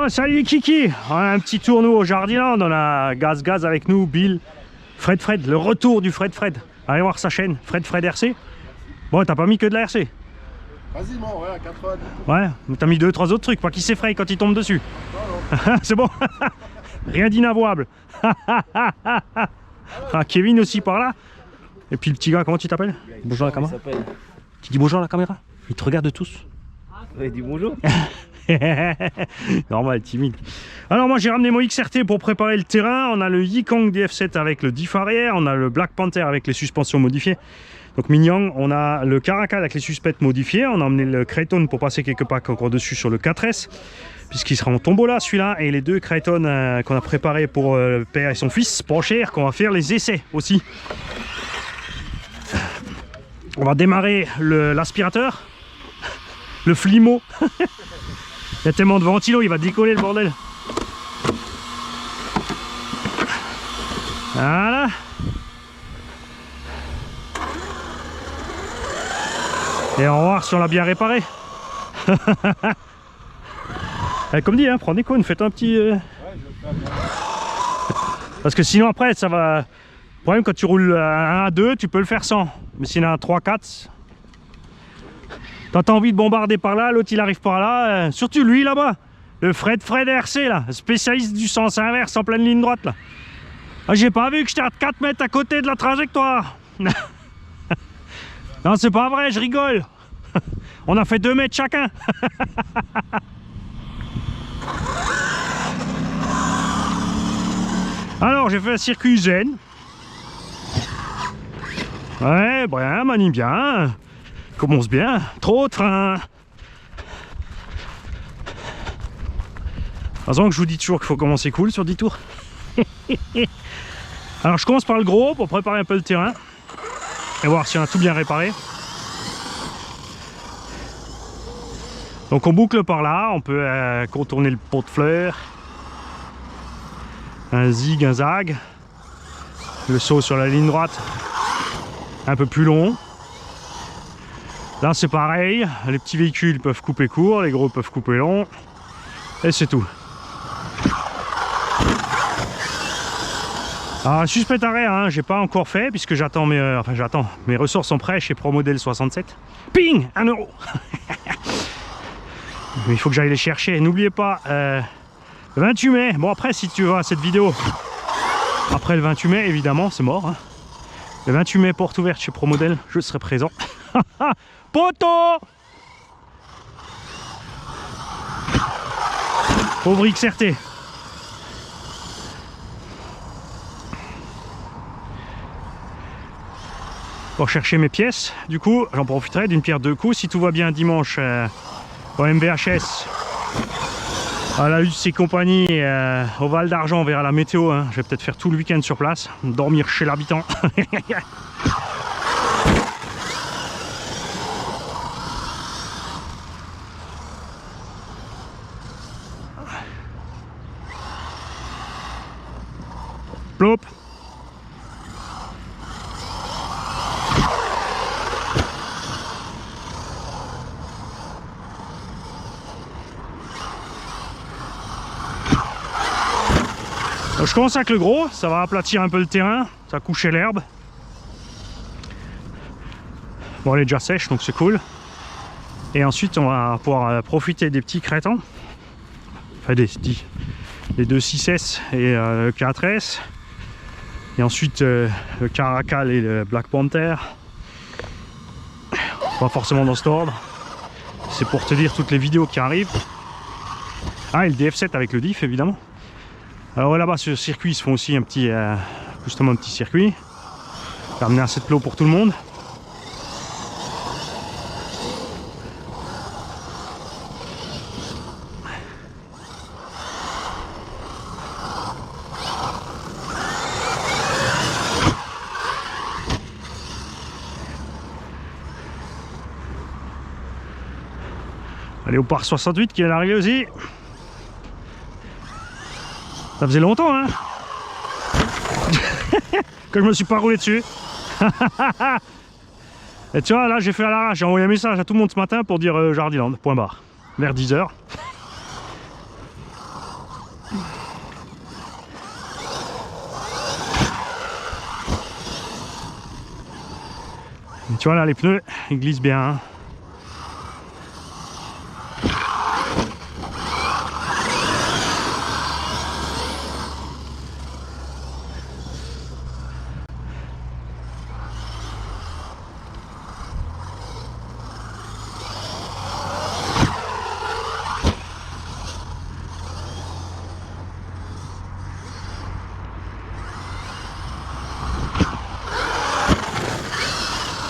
Bon, salut Kiki, on a un petit tour nous au Jardiland, on a Gaz avec nous, Bill, Fred, le retour du Fred. Allez voir sa chaîne, Fred RC. Bon, t'as pas mis que de la RC? Quasiment, ouais, à 90. Ouais, mais t'as mis 2-3 autres trucs, pas qu'il s'effraie quand il tombe dessus. C'est bon. Rien d'inavouable. Ah, Kevin aussi par là. Et puis le petit gars, comment tu t'appelles? Bonjour à la caméra. Tu dis bonjour à la caméra? Ils te regardent tous. Ouais, dis bonjour. Normal, timide. Alors moi j'ai ramené mon XRT pour préparer le terrain. On a le Yikang DF7 avec le diff arrière. On a le Black Panther avec les suspensions modifiées. Donc mignon. On a le Caracal avec les suspects modifiés. On a emmené le Creighton pour passer quelques packs encore dessus sur le 4S. Puisqu'il sera en tombola celui-là. Et les deux Creighton qu'on a préparés pour le père et son fils. Pas cher, qu'on va faire les essais aussi. On va démarrer l'aspirateur. Le Flimo. Il y a tellement de ventilo, il va décoller le bordel. Voilà. Et on va voir si on l'a bien réparé. Comme dit, hein, prenez cônes, faites un petit... Parce que sinon après, ça va... Le problème, quand tu roules un à 2, tu peux le faire sans. Mais sinon un 3-4... T'as envie de bombarder par là, l'autre il arrive par là, surtout lui là-bas, le Fred RC là, spécialiste du sens inverse en pleine ligne droite là. Ah, j'ai pas vu que j'étais à 4 mètres à côté de la trajectoire. Non, c'est pas vrai, je rigole. On a fait 2 mètres chacun. Alors j'ai fait un circuit zen. Ouais, bien, manie bien. Commence bien, trop de train. Heureusement que je vous dis toujours qu'il faut commencer cool sur 10 tours. Alors je commence par le gros pour préparer un peu le terrain et voir si on a tout bien réparé. Donc on boucle par là, on peut contourner le pot de fleurs, un zig, un zag, le saut sur la ligne droite un peu plus long. Là c'est pareil, les petits véhicules peuvent couper court, les gros peuvent couper long, et c'est tout. Alors suspect arrière, hein, j'ai pas encore fait puisque j'attends mes ressorts sont prêts chez ProModel 67. Ping, 1 €. Mais il faut que j'aille les chercher. N'oubliez pas, le 28 mai, bon après si tu vois cette vidéo, après le 28 mai évidemment c'est mort. Hein. Le 28 mai, porte ouverte chez ProModel, je serai présent. Poto! Pauvre XRT. Pour chercher mes pièces, du coup, j'en profiterai d'une pierre deux coups. Si tout va bien dimanche au MVHS, à la UC compagnie, au Val d'Argent, on verra la météo. Hein. Je vais peut-être faire tout le week-end sur place, dormir chez l'habitant. Plop. Donc je commence avec le gros, ça va aplatir un peu le terrain, ça va coucher l'herbe. Bon, elle est déjà sèche donc c'est cool. Et ensuite on va pouvoir profiter des petits crétins, enfin les deux 6S et le 4S. Et ensuite le Caracal et le Black Panther. Pas forcément dans cet ordre. C'est pour te dire toutes les vidéos qui arrivent. Ah, et le DF7 avec le diff évidemment. Alors là-bas sur le circuit ils se font aussi un petit justement un petit circuit. J'ai ramené assez de plots pour tout le monde. Allez, au Parc 68 qui vient d'arriver aussi. Ça faisait longtemps, hein. Que je me suis pas roulé dessus. Et tu vois, là j'ai fait à l'arrache, j'ai envoyé un message à tout le monde ce matin pour dire Jardiland, point barre, vers 10 h. Et tu vois là, les pneus, ils glissent bien. Hein.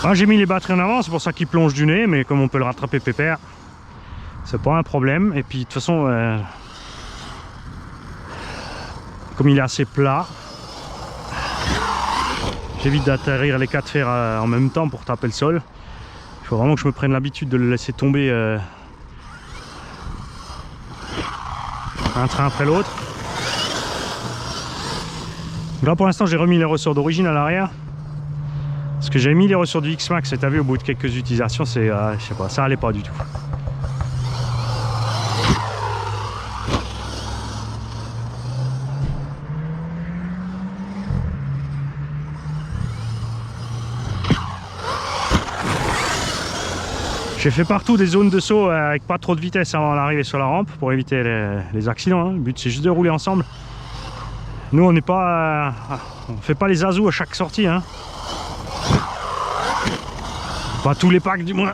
Ah, j'ai mis les batteries en avant, c'est pour ça qu'il plonge du nez, mais comme on peut le rattraper pépère, c'est pas un problème. Et puis de toute façon, comme il est assez plat, j'évite d'atterrir les 4 fers en même temps pour taper le sol. Il faut vraiment que je me prenne l'habitude de le laisser tomber un train après l'autre. Là pour l'instant j'ai remis les ressorts d'origine à l'arrière. Parce que j'avais mis les ressorts du X-Max et t'as vu au bout de quelques utilisations, c'est, je sais pas, ça allait pas du tout. J'ai fait partout des zones de saut avec pas trop de vitesse avant d'arriver sur la rampe pour éviter les accidents. Hein. Le but c'est juste de rouler ensemble. Nous on n'est pas, on fait pas les azous à chaque sortie. Hein. Pas tous les packs du moins.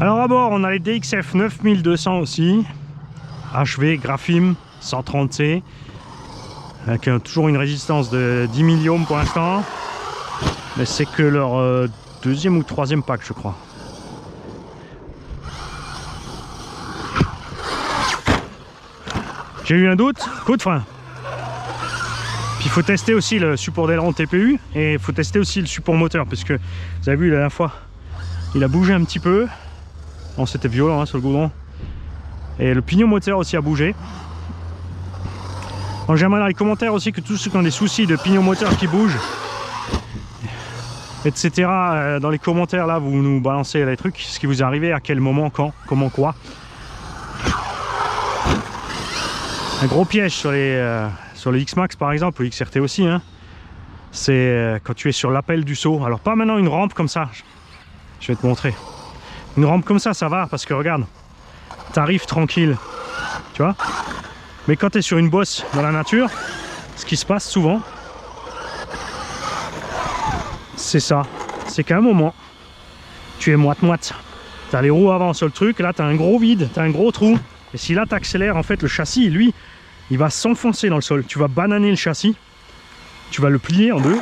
Alors à bord on a les DXF 9200 aussi. HV Graphim 130C. Avec toujours une résistance de 10 milliohms pour l'instant. Mais c'est que leur deuxième ou troisième pack je crois. J'ai eu un doute, coup de frein. Puis il faut tester aussi le support d'aileron TPU et il faut tester aussi le support moteur parce que vous avez vu la dernière fois, il a bougé un petit peu. Bon, c'était violent hein, sur le goudron. Et le pignon moteur aussi a bougé. J'aimerais dans les commentaires aussi que tous ceux qui ont des soucis de pignon moteur qui bouge, etc. Dans les commentaires là, vous nous balancez les trucs, ce qui vous est arrivé, à quel moment, quand, comment, quoi. Un gros piège sur le X-Max par exemple, le XRT aussi, hein, c'est quand tu es sur l'appel du saut. Alors pas maintenant une rampe comme ça, je vais te montrer. Une rampe comme ça va parce que regarde, t'arrives tranquille, tu vois. Mais quand tu es sur une bosse dans la nature, ce qui se passe souvent, c'est ça, c'est qu'à un moment, tu es moite-moite. Tu as les roues avant sur le truc, là tu as un gros vide, tu as un gros trou. Et si là tu accélères, en fait le châssis, lui, il va s'enfoncer dans le sol. Tu vas bananer le châssis, tu vas le plier en deux,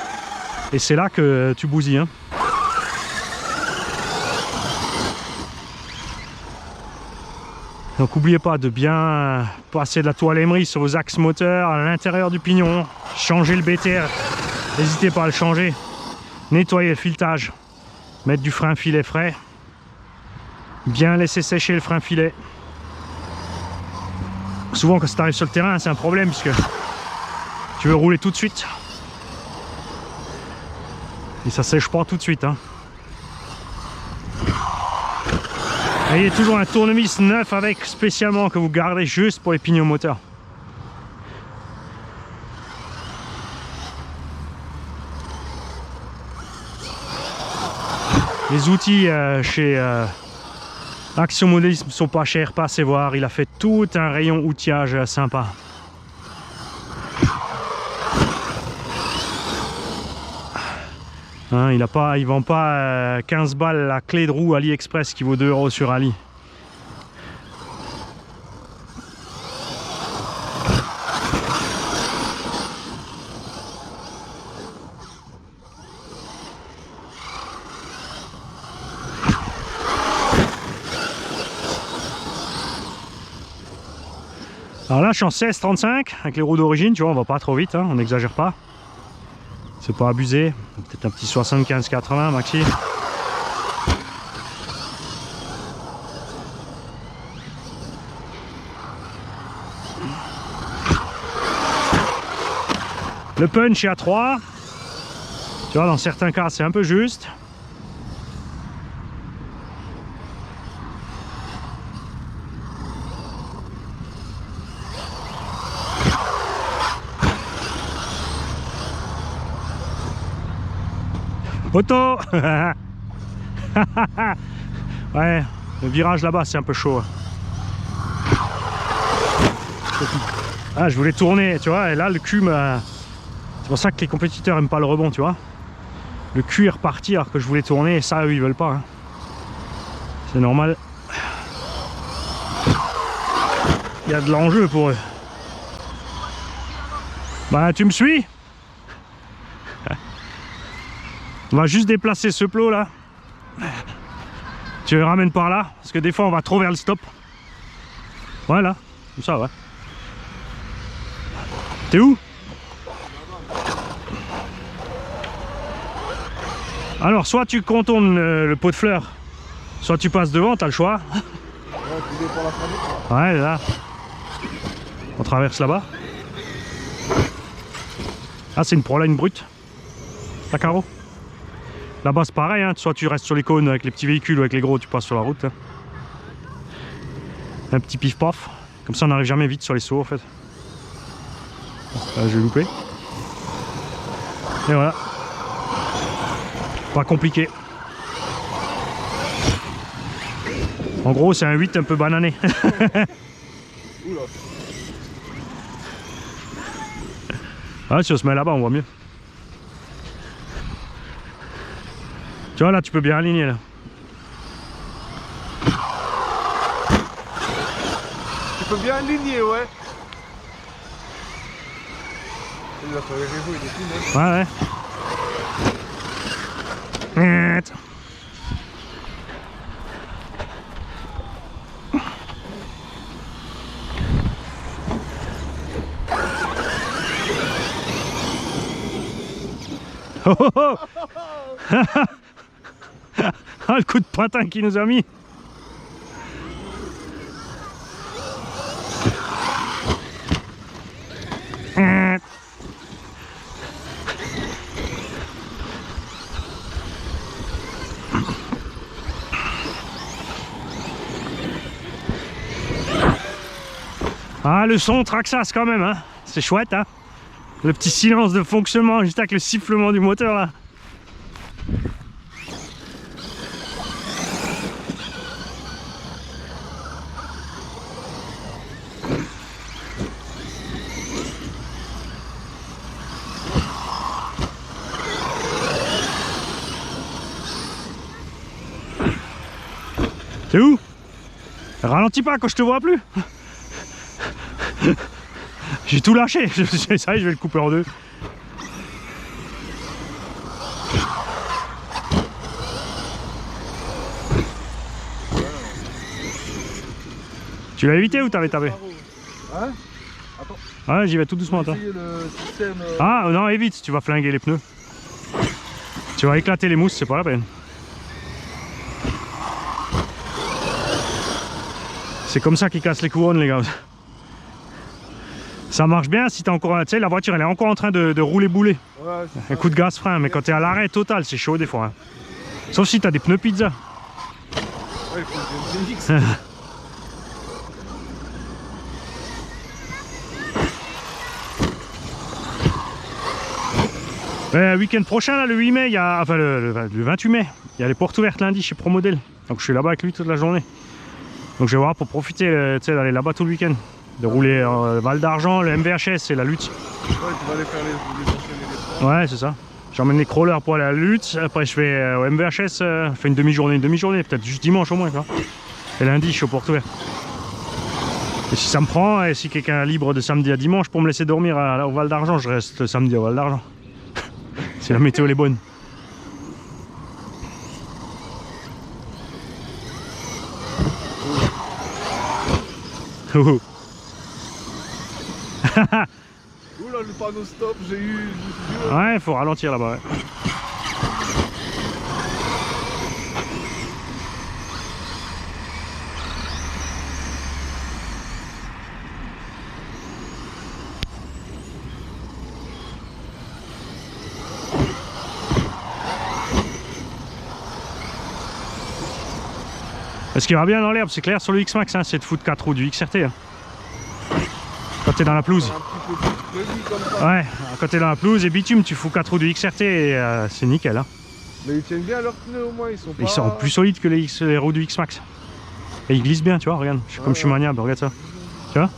et c'est là que tu bousilles. Hein. Donc n'oubliez pas de bien passer de la toile Emery sur vos axes moteurs à l'intérieur du pignon, changer le BTR, n'hésitez pas à le changer, nettoyer le filetage, mettre du frein filet frais, bien laisser sécher le frein filet. Souvent quand tu arrives sur le terrain c'est un problème puisque tu veux rouler tout de suite et ça sèche pas tout de suite hein. Ayez toujours un tournevis neuf avec spécialement que vous gardez juste pour les pignons moteurs. Les outils chez Action Modélisme sont pas chers, pas assez voir. Il a fait tout un rayon outillage sympa. Hein, il vend pas 15 balles la clé de roue AliExpress qui vaut 2 € sur Ali. Alors là je suis en 16-35 avec les roues d'origine, tu vois, on va pas trop vite, hein, on n'exagère pas. C'est pas abusé, peut-être un petit 75-80 maxi. Le punch est à 3. Tu vois, dans certains cas c'est un peu juste. Poteau. Ouais, le virage là-bas c'est un peu chaud. Ah, je voulais tourner, tu vois, et là le cul me... C'est pour ça que les compétiteurs aiment pas le rebond, tu vois. Le cul est reparti alors que je voulais tourner et ça eux ils veulent pas. Hein. C'est normal. Il y a de l'enjeu pour eux. Bah tu me suis? On va juste déplacer ce plot là. Tu le ramènes par là, parce que des fois on va trop vers le stop. Voilà, comme ça ouais. T'es où? Alors soit tu contournes le pot de fleurs, soit tu passes devant, t'as le choix. Ouais là. On traverse là-bas. Ah c'est une proline brute. La carreau. Là-bas c'est pareil, hein. Soit tu restes sur les cônes avec les petits véhicules ou avec les gros tu passes sur la route. Hein. Un petit pif-paf. Comme ça on n'arrive jamais vite sur les sauts en fait. Là j'ai loupé. Et voilà. Pas compliqué. En gros c'est un 8 un peu banané. Ah, si on se met là-bas on voit mieux. Tu vois là tu peux bien aligner là. Tu peux bien aligner, ouais. Il a fait les réseaux, il est fini. Ouais ouais. Oh oh oh. Ah, le coup de patin qu'il nous a mis. Ah, le son Traxxas quand même, hein. C'est chouette, hein. Le petit silence de fonctionnement juste avec le sifflement du moteur là. T'es où? Ralentis pas quand je te vois plus. J'ai tout lâché, ça y est, je vais le couper en deux. Tu l'as évité ou t'avais tapé? Hein? Attends. Ouais, j'y vais tout doucement, attends. Le système, Ah non, évite, tu vas flinguer les pneus. Tu vas éclater les mousses, c'est pas la peine. C'est comme ça qu'ils cassent les couronnes, les gars. Ça marche bien si t'es encore... Tu sais, la voiture, elle est encore en train de rouler bouler. Ouais, Un coup de gaz frein, mais quand t'es à l'arrêt total, c'est chaud des fois. Hein. Sauf si t'as des pneus pizza. ouais, il faut que je fixe. Week-end prochain, là, le 8 mai, il y a... enfin le 28 mai, il y a les portes ouvertes lundi chez ProModel. Donc je suis là-bas avec lui toute la journée. Donc je vais voir pour profiter d'aller là-bas tout le week-end. De rouler Val d'Argent, le MVHS et la lutte. Ouais, tu vas aller faire les enchaîner les... Ouais, c'est ça. J'emmène les crawlers pour aller à la lutte. Après, je fais au MVHS, je fais une demi-journée, peut-être juste dimanche au moins. Quoi. Et lundi, je suis au porte ouvert. Et si ça me prend, et si quelqu'un est libre de samedi à dimanche pour me laisser dormir au Val d'Argent, je reste le samedi au Val d'Argent. Si la météo est bonne. Oh. Oula, le panneau stop, j'ai eu... Ouais, il faut ralentir là-bas. Ouais. Ce qui va bien dans l'herbe, c'est clair sur le X-Max, hein, c'est de foutre 4 roues du XRT. Hein. Quand t'es dans la pelouse. Un petit peu plus comme ça. Ouais, quand t'es dans la pelouse et bitume, tu fous 4 roues du XRT et c'est nickel. Hein. Mais ils tiennent bien leurs pneus au moins, ils sont pas... Ils sont plus solides que les roues du X-Max. Et ils glissent bien, tu vois, regarde. Comme je suis maniable, regarde ça. Tu vois?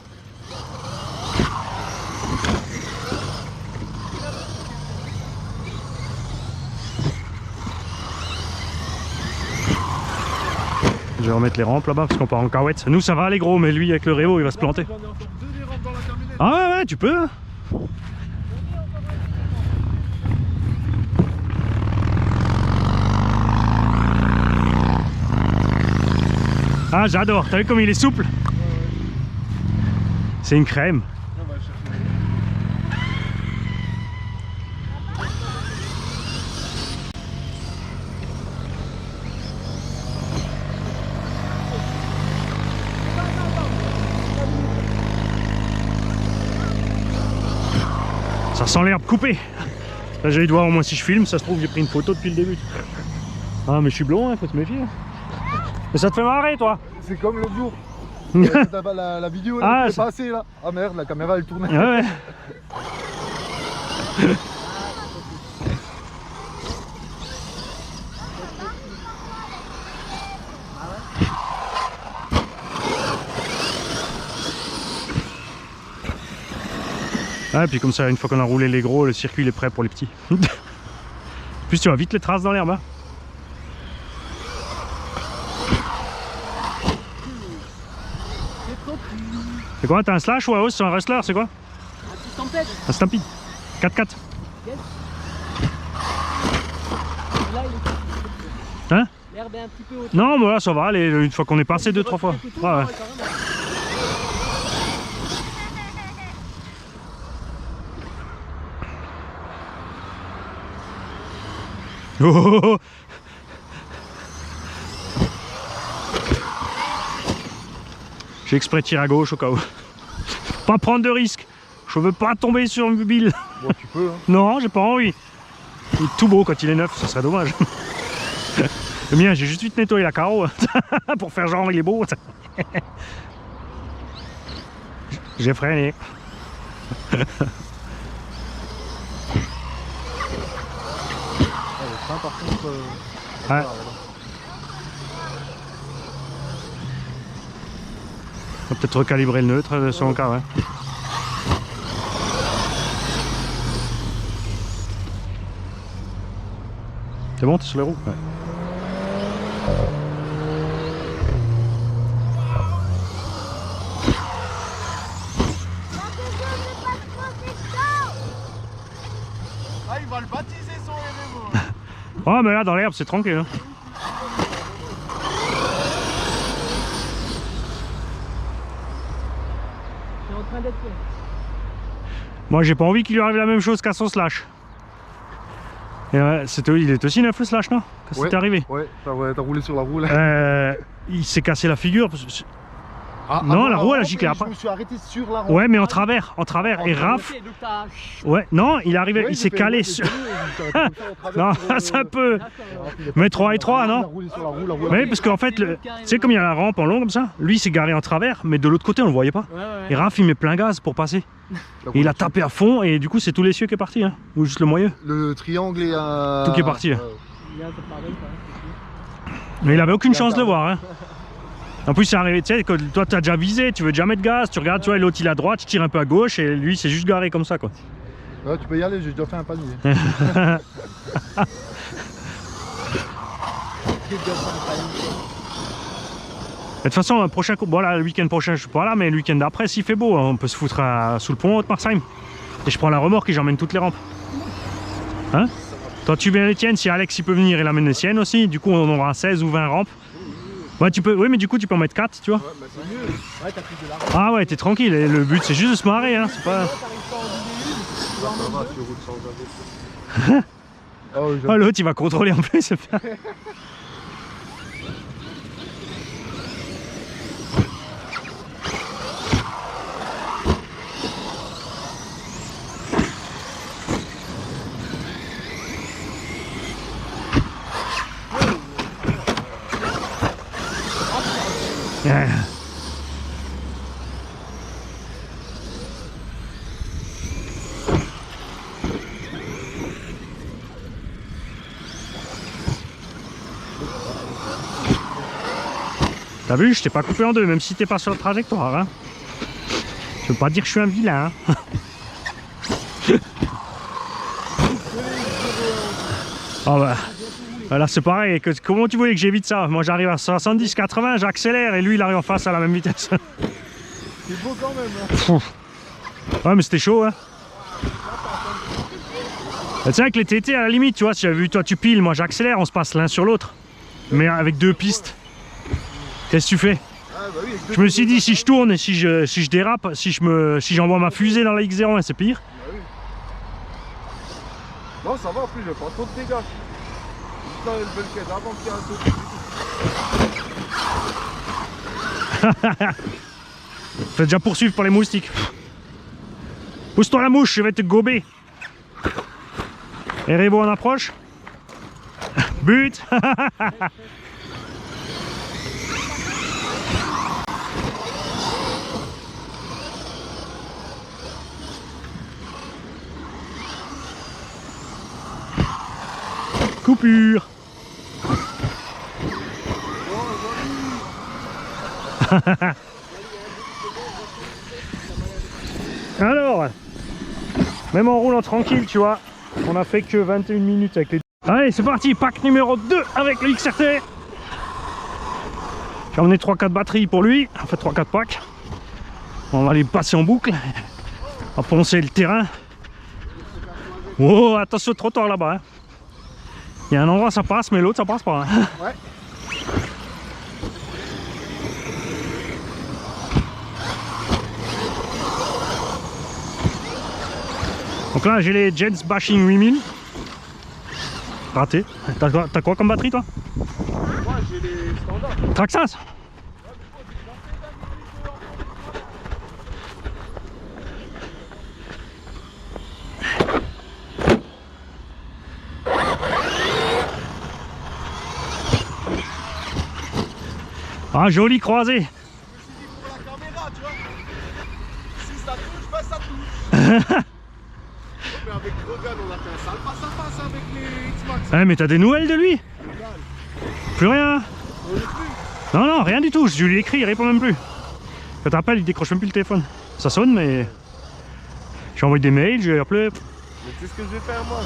Je vais remettre les rampes là-bas parce qu'on part en carouette. Nous ça va les gros, mais lui avec le Revo il va se planter. J'en ai encore 2 des rampes dans la camionnette. Ah ouais, tu peux. Ah j'adore, t'as vu comme il est souple? C'est une crème. On va le chercher. Ça sent l'herbe coupée. Là j'ai eu de voir au moins si je filme, ça se trouve j'ai pris une photo depuis le début. Ah mais je suis blond, hein, faut se méfier. Mais ça te fait marrer toi? C'est comme l'autre jour. La vidéo Ah, elle est passée là. Ah merde, la caméra elle tournait. Ouais. Ah, et puis comme ça, une fois qu'on a roulé les gros, le circuit il est prêt pour les petits. En plus tu vois vite les traces dans l'herbe. Hein. C'est quoi? T'as un slash ou un hausse? C'est un wrestler? C'est quoi? Un stampede. 4x4. Hein? L'herbe est un petit peu haute. Non, mais là ça va, allez, une fois qu'on est passé 2-3 fois. Ouais, ouais. Oh, oh, oh. J'ai exprès tiré à gauche au cas où. Pas prendre de risque. Je veux pas tomber sur une bille. Bon, tu peux. Hein. Non, j'ai pas envie. Il est tout beau quand il est neuf, ça serait dommage. Le mien, j'ai juste vite nettoyé la carreau pour faire genre il est beau. J'ai freiné. Par contre, Ouais. On va peut-être recalibrer le neutre selon le cas, ouais. C'est bon, t'es sur les roues? Ouais. Ah, il va le baptiser son Revo. Oh, mais là, dans l'herbe, c'est tranquille. Hein. C'est en train d'être fait. Moi, j'ai pas envie qu'il lui arrive la même chose qu'à son slash. Et ouais, il est aussi neuf le slash, non? Quand c'est arrivé. Ouais, t'as roulé sur la roue là. Il s'est cassé la figure. Ah, non, la roue elle a giclé Je après. me suis arrêté sur la roue. Ouais, mais en travers. Et Raph. Ok, donc t'as- Ouais, non, il est arrivé, Ouais, il s'est calé sur. Non, c'est un peu. Mais 3 et 3, non? Oui, parce qu'en fait, tu sais, comme il y a la rampe en long comme ça, lui il s'est garé en travers, mais de l'autre côté on le voyait pas. Ouais, ouais, Et ouais. Raph il met plein gaz pour passer. Et il a tapé à fond, et du coup c'est tout l'essieu qui est parti, hein. Ou juste le moyeu. Le triangle et Tout qui est parti. Hein. Il est un peu pareil, quoi, Mais il avait aucune chance de le voir. Hein. En plus, c'est arrivé, tu sais, que toi tu as déjà visé, tu veux déjà mettre gaz, tu regardes, tu vois, l'autre il est à droite, tu tires un peu à gauche, et lui c'est juste garé comme ça, quoi. Ouais, tu peux y aller, j'ai déjà fait un panier. J'ai déjà fait un panier. De toute façon, le prochain coup, bon là, le week-end prochain je suis pas là, mais le week-end d'après, s'il fait beau, on peut se foutre sous le pont Haute-Marsheim. Et je prends la remorque et j'emmène toutes les rampes. Hein? Toi tu viens les tiennes, si Alex il peut venir, il amène les siennes aussi, du coup on aura 16 ou 20 rampes. Ouais, tu peux, oui, mais du coup tu peux en mettre 4, tu vois. Ouais, bah c'est mieux. Ouais, t'as pris de l'argent. Ah ouais, t'es tranquille, et le but c'est juste de se marrer, hein, c'est pas... T'arrives pas à en vider une, tu vas en Ça mettre va, deux. tu roules sans arrêt. Ah ouais, Oh, l'autre il va contrôler en plus, c'est bien. Yeah. T'as vu, je t'ai pas coupé en deux, même si t'es pas sur la trajectoire. Hein. Je veux pas dire que je suis un vilain. Hein. Oh bah. Là c'est pareil, comment tu voulais que j'évite ça? Moi j'arrive à 70-80, j'accélère et lui il arrive en face à la même vitesse. C'est beau quand même. Hein. Ouais mais c'était chaud hein. Tu sais avec les TT à la limite tu vois, si j'avais vu toi tu piles, moi j'accélère, on se passe l'un sur l'autre. Mais avec deux pistes. Qu'est-ce que tu fais? Ah, bah oui, je me suis dit si je tourne et si je dérape, si j'envoie ma fusée dans la X01 c'est pire. Bah oui. Non ça va en plus, j'ai pas trop de dégâts. Putain le Belked avant qu'il y ait un saut. Fais déjà poursuivre par les moustiques. Pousse-toi la mouche, je vais te gober. Et Rébo en approche. But. Coupure. Alors, même en roulant tranquille, tu vois, on a fait que 21 minutes avec les... Allez, c'est parti, pack numéro 2 avec le XRT. J'ai emmené 3-4 batteries pour lui, en fait 3-4 packs. On va les passer en boucle. On va poncer le terrain. Oh, attention au trottoir là-bas. Hein. Il y a un endroit ça passe, mais l'autre ça passe pas. Hein. Ouais. Donc là j'ai les Jets Bashing 8000. Raté. T'as quoi comme batterie toi? Moi j'ai les standards. Traxxas. Ah joli croisé. Pour la caméra tu vois. Si ça touche, bah ça touche. Mais avec Rogan on a fait un sale face à face avec les X-Max. Eh mais t'as des nouvelles de lui? Plus rien. Non non rien du tout, je lui ai écrit, il répond même plus. Quand t'appelles il décroche même plus le téléphone. Ça sonne mais... J'ai envoyé des mails, j'ai appelé. Mais c'est ce que je vais faire moi.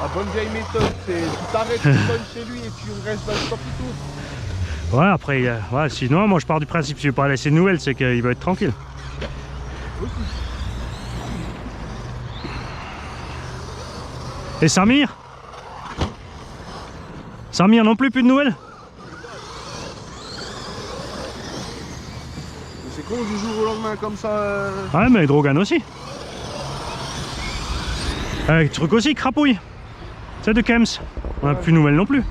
La bonne vieille méthode, c'est tu t'arrêtes, tu sonnes chez lui et tu restes dans le stop et tout. Ouais après, ouais, sinon moi je pars du principe si je vais pas laisser de nouvelles, c'est qu'il va être tranquille. Aussi. Et Samir? Samir non plus, plus de nouvelles? C'est con du jour au lendemain comme ça. Ouais mais Drogan aussi. Truc aussi, crapouille. C'est de Kems. On n'a plus de nouvelles non plus.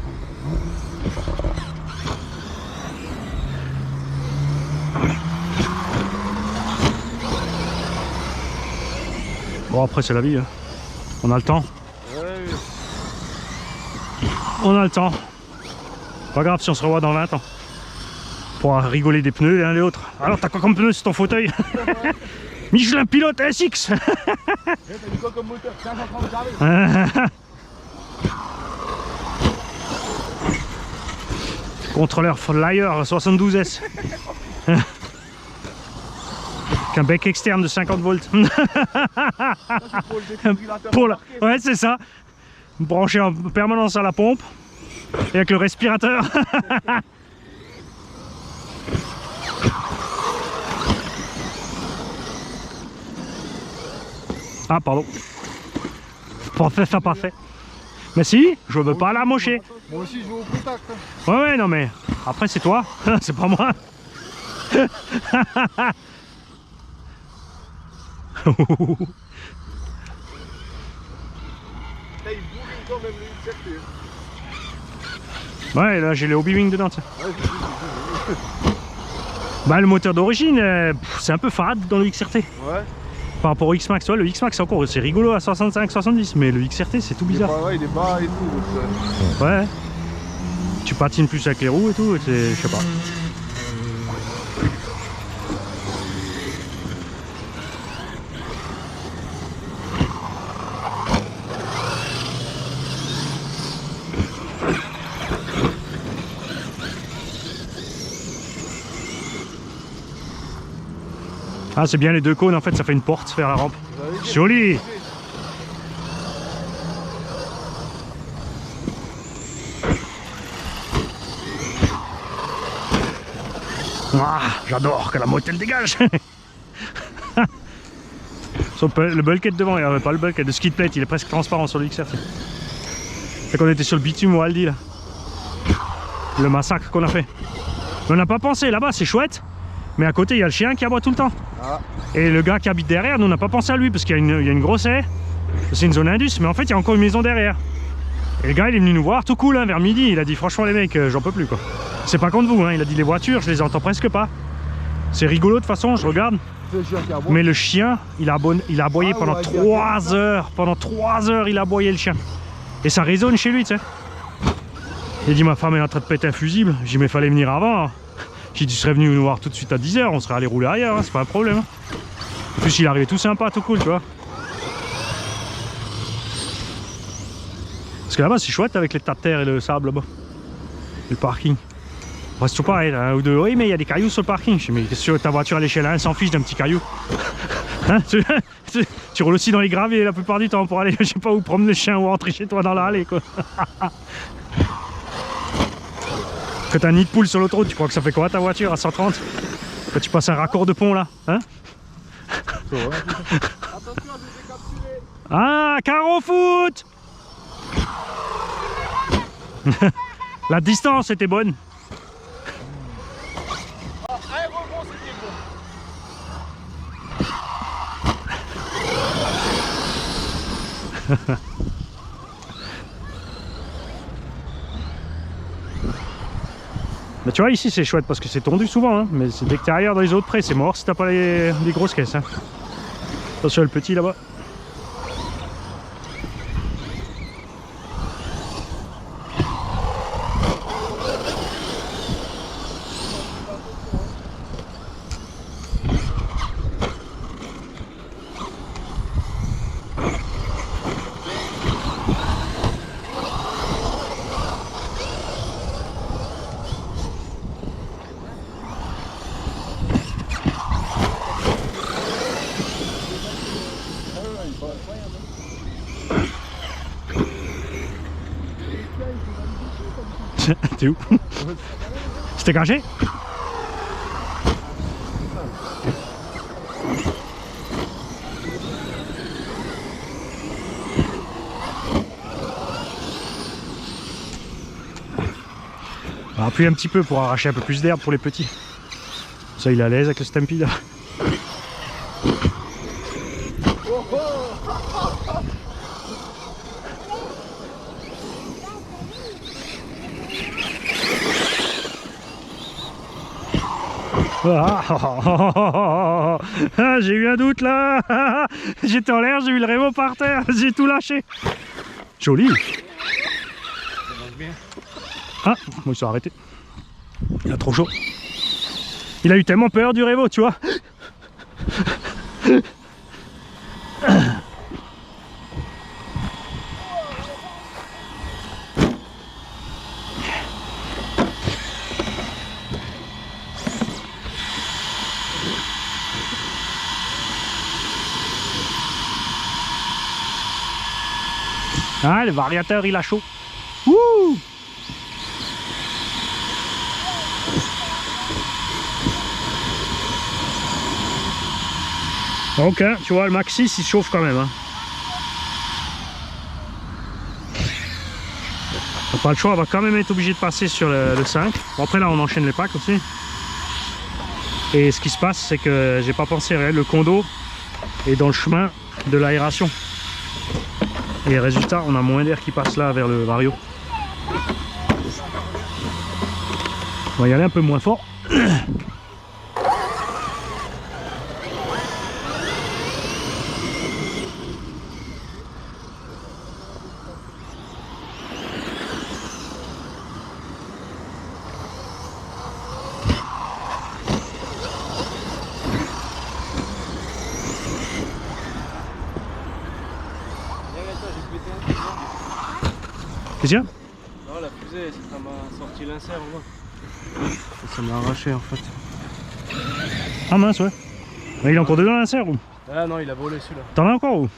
Bon après c'est la vie. Hein. On a le temps. Ouais. On a le temps. Pas grave si on se revoit dans 20 ans. On pourra rigoler des pneus l'un et l'autre. Alors t'as quoi comme pneu sur ton fauteuil? Michelin Pilote SX. T'as dit quoi comme moteur? 530 carrés. Contrôleur Flyer 72S. Qu'un bec externe de 50 volts. Pour la... Ouais c'est ça. Branché en permanence à la pompe. Et avec le respirateur. Ah pardon. Pas fait, ça pas fait. Mais si, je veux pas la mocher. Moi aussi je vais au contact. Ouais ouais non mais après c'est toi, c'est pas moi. Là il bourrine quand même le XRT. Ouais là j'ai les Hobby-Wing dedans. Ouais, j'ai vu. Bah le moteur d'origine, c'est un peu fade dans le XRT. Ouais. Par rapport au X-Max, ouais, le X-Max encore c'est rigolo à 65-70, mais le XRT c'est tout bizarre. Ouais, il est bas et tout. Ouais. Tu patines plus avec les roues et tout, je sais pas. Ah, c'est bien les deux cônes, en fait, ça fait une porte vers la rampe. Joli. Ah, j'adore que la moto elle dégage. Le bulkhead devant, il n'y avait pas le bulkhead. Le skid plate, il est presque transparent sur le XRT. C'est qu'on était sur le bitume au Aldi là. Le massacre qu'on a fait. Mais on n'a pas pensé, là-bas c'est chouette. Mais à côté il y a le chien qui aboie tout le temps. Ah. Et le gars qui habite derrière, nous on n'a pas pensé à lui parce qu'il y a une grosse haie. C'est une zone indus, mais en fait il y a encore une maison derrière. Et le gars il est venu nous voir tout cool hein, vers midi. Il a dit franchement les mecs, j'en peux plus quoi. C'est pas contre vous, hein. Il a dit les voitures, je les entends presque pas. C'est rigolo de toute façon, je regarde. Mais le chien, il a aboyé pendant 3 heures. Pendant 3 heures, il a aboyé le chien. Et ça résonne chez lui, tu sais. Il dit ma femme est en train de péter un fusible. J'ai dit mais fallait venir avant. Hein. J'ai dit tu serais venu nous voir tout de suite à 10 h, on serait allé rouler ailleurs, hein, c'est pas un problème. Hein. En plus il est arrivé tout sympa, tout cool, tu vois. Parce que là-bas c'est chouette avec les tas de terre et le sable là-bas. Le parking. C'est tout pareil, un ou deux. Oui, mais il y a des cailloux sur le parking. Je dis, mais qu'est-ce que ta voiture à l'échelle 1 s'en fiche d'un petit caillou. Hein, tu roules aussi dans les graviers la plupart du temps pour aller, je sais pas où, promener le chien ou rentrer chez toi dans l'allée, quoi. Quand t'as un nid de poule sur l'autoroute, tu crois que ça fait quoi ta voiture à 130? Quand tu passes un raccord de pont là, hein? Ah, carreau foot. La distance était bonne. Mais tu vois ici c'est chouette parce que c'est tondu souvent hein, mais dès que t'es ailleurs dans les autres prés c'est mort si t'as pas les grosses caisses hein. Attention le petit là-bas. T'es où? C'était caché? On va appuyer un petit peu pour arracher un peu plus d'herbe pour les petits. Ça il est à l'aise avec le Stampede. Ah, j'ai eu un doute là. J'étais en l'air, j'ai eu le Révo par terre, j'ai tout lâché. Joli. Ah, bon, il s'est arrêté. Il a trop chaud. Il a eu tellement peur du Révo, tu vois. Ah, le variateur il a chaud. Wouh! Donc hein, tu vois le Maxi il se chauffe quand même hein. On n'a pas le choix, on va quand même être obligé de passer sur le 5. Bon, après là on enchaîne les packs aussi. Et ce qui se passe c'est que j'ai pas pensé, le condo est dans le chemin de l'aération. Et résultat, on a moins d'air qui passe là vers le Vario. On va y aller un peu moins fort. Qu'est-ce qu'il y a? Non, la fusée, ça m'a sorti l'insert au moins. Ça m'a arraché en fait. Ah mince, ouais. Mais il est encore dedans l'insert ou? Ah non, il a volé celui-là. T'en as encore ou?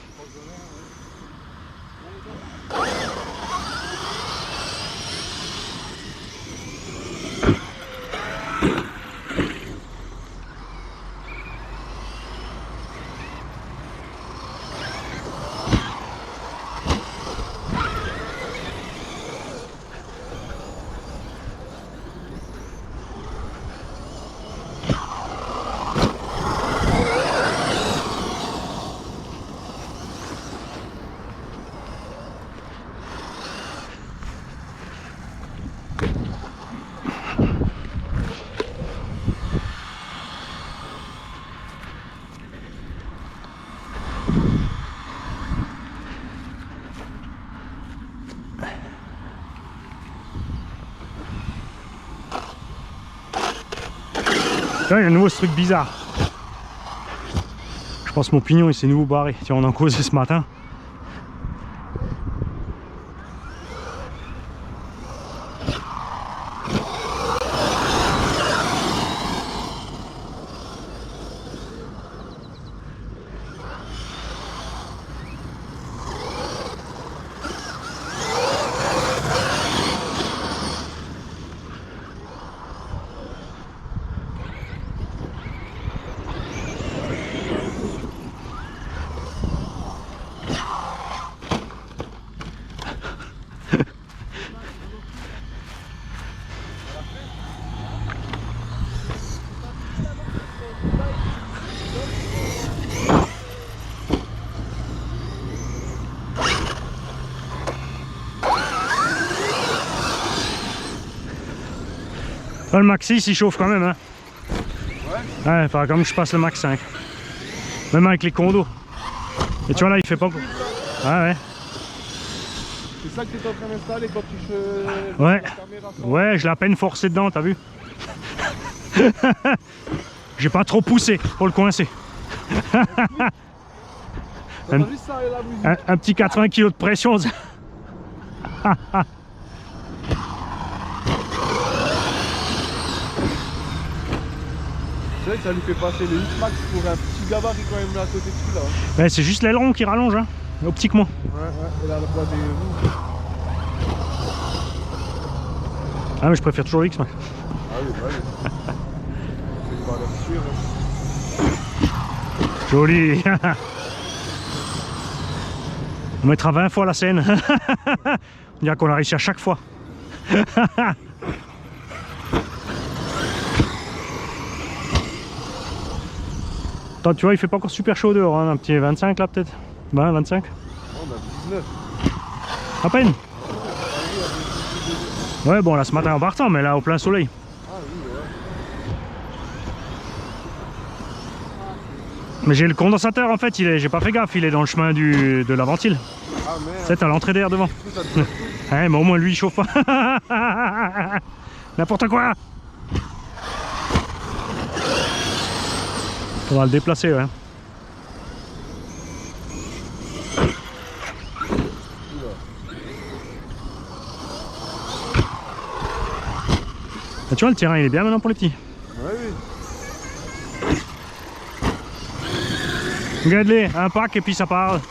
Là, il y a un nouveau truc bizarre. Je pense que mon pignon il s'est nouveau barré. Tiens, on en causait ce matin. Là, le Max 6 il chauffe quand même hein. Ouais, il faudra quand même que je passe le Max 5. Même avec les condos. Et tu vois là il fait pas. Ah ouais. C'est ça que tu es en train d'installer quand tu fais Ouais. la caméra. Ouais, je l'ai à peine forcé dedans, t'as vu? J'ai pas trop poussé pour le coincer. T'as vu ça et la musique? Un petit 80 kg de pression. Ça. C'est vrai que ça lui fait passer le X-Max pour un petit gabarit quand même à côté de celui-là. Ouais, c'est juste l'aileron qui rallonge, hein, optiquement. Ouais, et là, la place des roues. Ah mais je préfère toujours le X-Max. Ah oui, bah oui. C'est une valeur sûre. Joli. On mettra 20 fois la scène. On dirait qu'on a réussi à chaque fois. Attends, tu vois, il fait pas encore super chaud dehors, hein, un petit 25 là peut-être. 20, 25. On a 19. À peine. Ouais, bon là ce matin en partant, mais là au plein soleil. Ah oui, ouais. Mais j'ai le condensateur en fait, j'ai pas fait gaffe, il est dans le chemin de la ventile. Ah merde. C'est à l'entrée d'air devant. Du coup, ça te fait tout. Ouais, mais au moins lui il chauffe pas. N'importe quoi. Faudra le déplacer, ouais. Ah, tu vois, le terrain il est bien maintenant pour les petits. Ouais, oui. Regarde-les, un pack et puis ça part.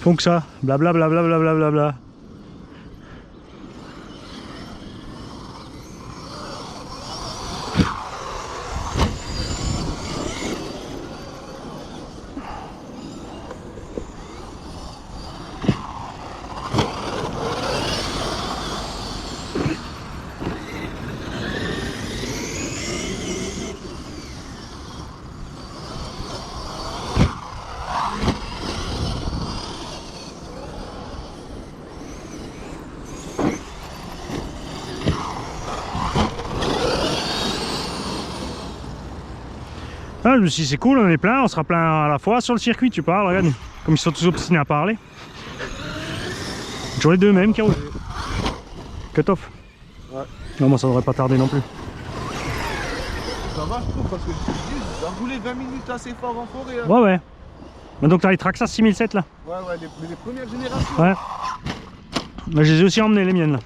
Font que ça, blablabla. Bla. Ah, je me suis dit, c'est cool, on est plein, on sera plein à la fois sur le circuit, tu parles, regarde, comme ils sont tous obstinés à parler. Toujours les deux mêmes qui roulent. Cut-off. Ouais. Non, moi ça devrait pas tarder non plus. Ça va, je trouve, parce que je te dis, j'ai roulé 20 minutes assez fort en forêt. Hein. Ouais, ouais. Mais donc t'as les Traxxas 6007 là. Ouais, les premières générations. Ouais. Mais je les ai aussi emmenés, les miennes là.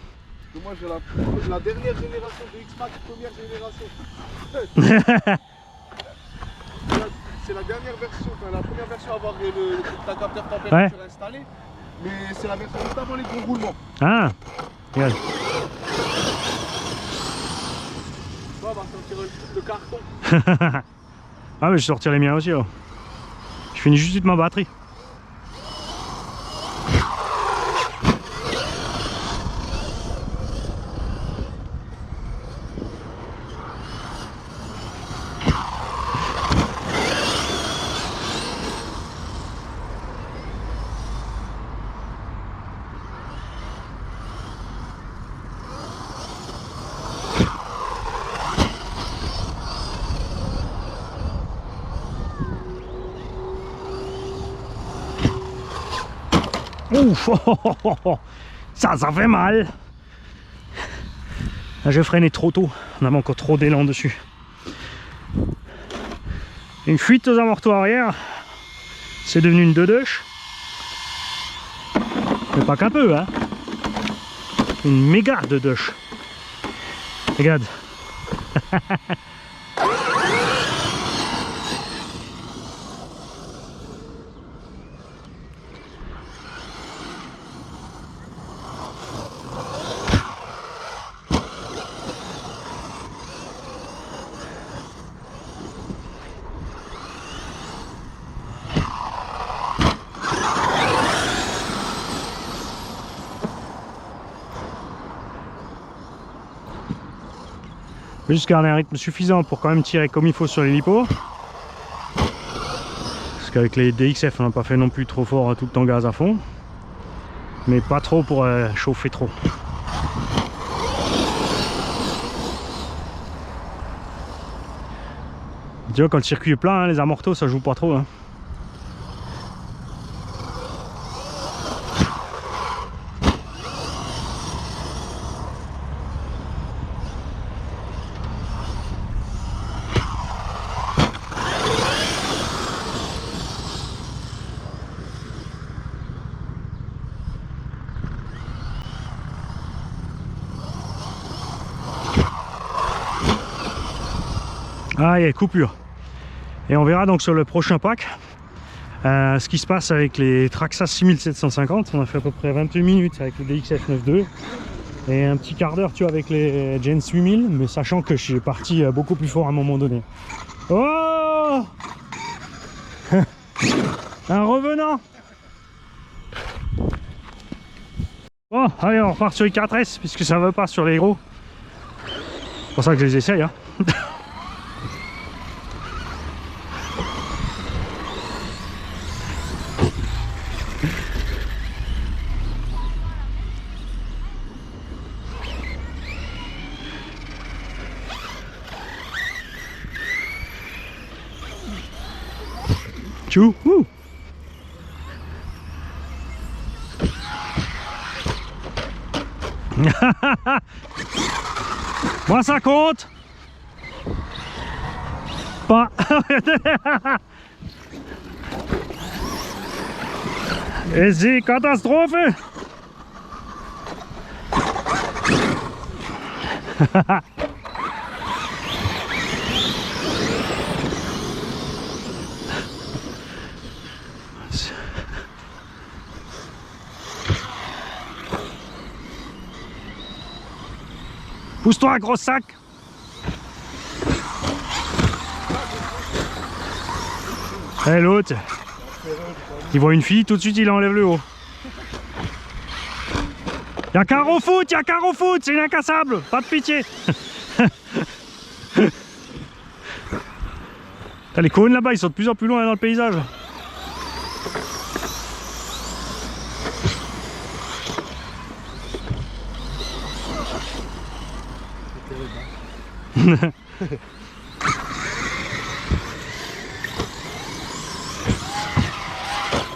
Parce que moi, j'ai la dernière génération de X-Max, première génération. c'est la dernière version, enfin la première version à avoir le capteur température installé. Mais c'est la version juste avant les gros roulements. Ah, regarde. On va sortir le carton. Ah, mais je vais sortir les miens aussi. Alors. Je finis juste de ma batterie. Ouf, ça fait mal. Là, je freinais trop tôt, on avait encore trop d'élan dessus. Une fuite aux amortoirs arrière, c'est devenu une deux-deux. Mais pas qu'un peu, hein. Une méga deux-deux. Regarde. Juste garder un rythme suffisant pour quand même tirer comme il faut sur les lipos. Parce qu'avec les DXF on n'a pas fait non plus trop fort tout le temps gaz à fond. Mais pas trop pour chauffer trop. Tu vois quand le circuit est plein, hein, les amortos ça joue pas trop. Hein. Ah, il y a coupure. Et on verra donc sur le prochain pack ce qui se passe avec les Traxxas 6750. On a fait à peu près 28 minutes avec le DXF 9.2 et un petit quart d'heure tu vois avec les Gens 8000, mais sachant que je suis parti beaucoup plus fort à un moment donné. Oh un revenant. Bon, allez, on repart sur les 4S puisque ça ne veut pas sur les gros. C'est pour ça que je les essaye. Hein. Tchou, ouh. Moi ça compte. Pas. Et c'est catastrophe. Pousse-toi, gros sac! Eh l'autre, il voit une fille, tout de suite il enlève le haut. Y'a qu'un foot, y'a qu'un foot, c'est incassable, pas de pitié. Les cônes là-bas, ils sont de plus en plus loin dans le paysage.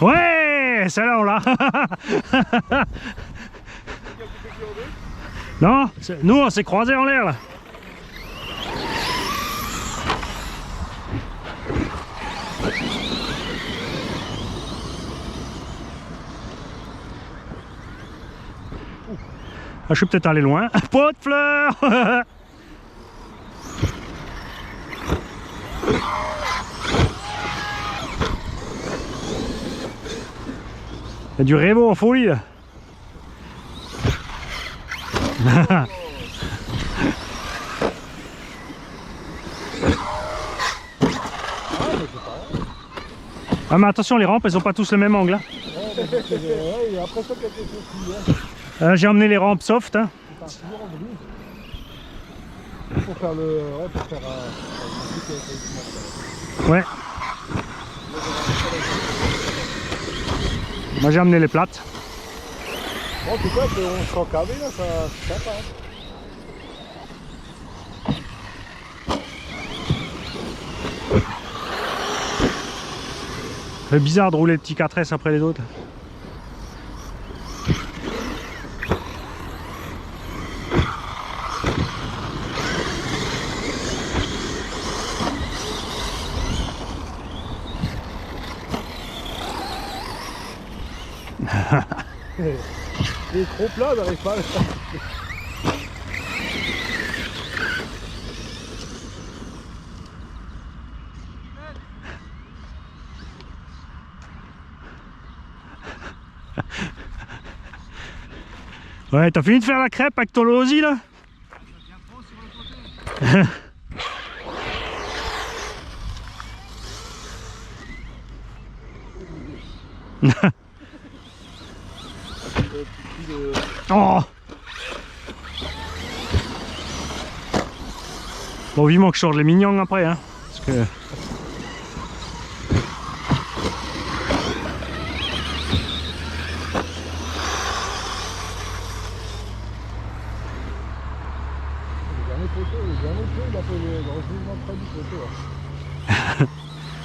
Ouais, celle-là on l'a. Non, nous on s'est croisés en l'air là. Ah, je suis peut-être allé loin. Pot de fleurs. Il y a du Revo en folie là. Ah mais attention, les rampes elles ont pas tous le même angle. Hein. Ouais, il y a l'impression qu'il y a quelque chose qui est. J'ai emmené les rampes soft. Hein. C'est toujours en bleu. Pour faire le. Ouais, pour faire un. Ouais. Moi j'ai emmené les plates. Bon, en tout cas, on se sent cavé là, c'est sympa. Hein. C'est bizarre de rouler le petit 4S après les autres. Il est trop plat, on n'arrive pas à le faire. Ouais, t'as fini de faire la crêpe avec ton losi là? Oh. Bon, vivement que je sorte les mignons après, hein, parce que...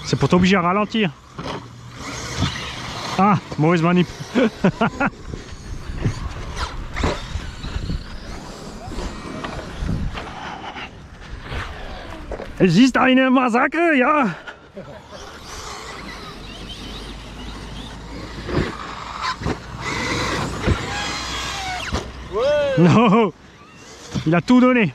C'est pour t'obliger à ralentir. Ah, mauvaise manip. Es ist eine Massaker, ja. Ouais. Non, il a tout donné.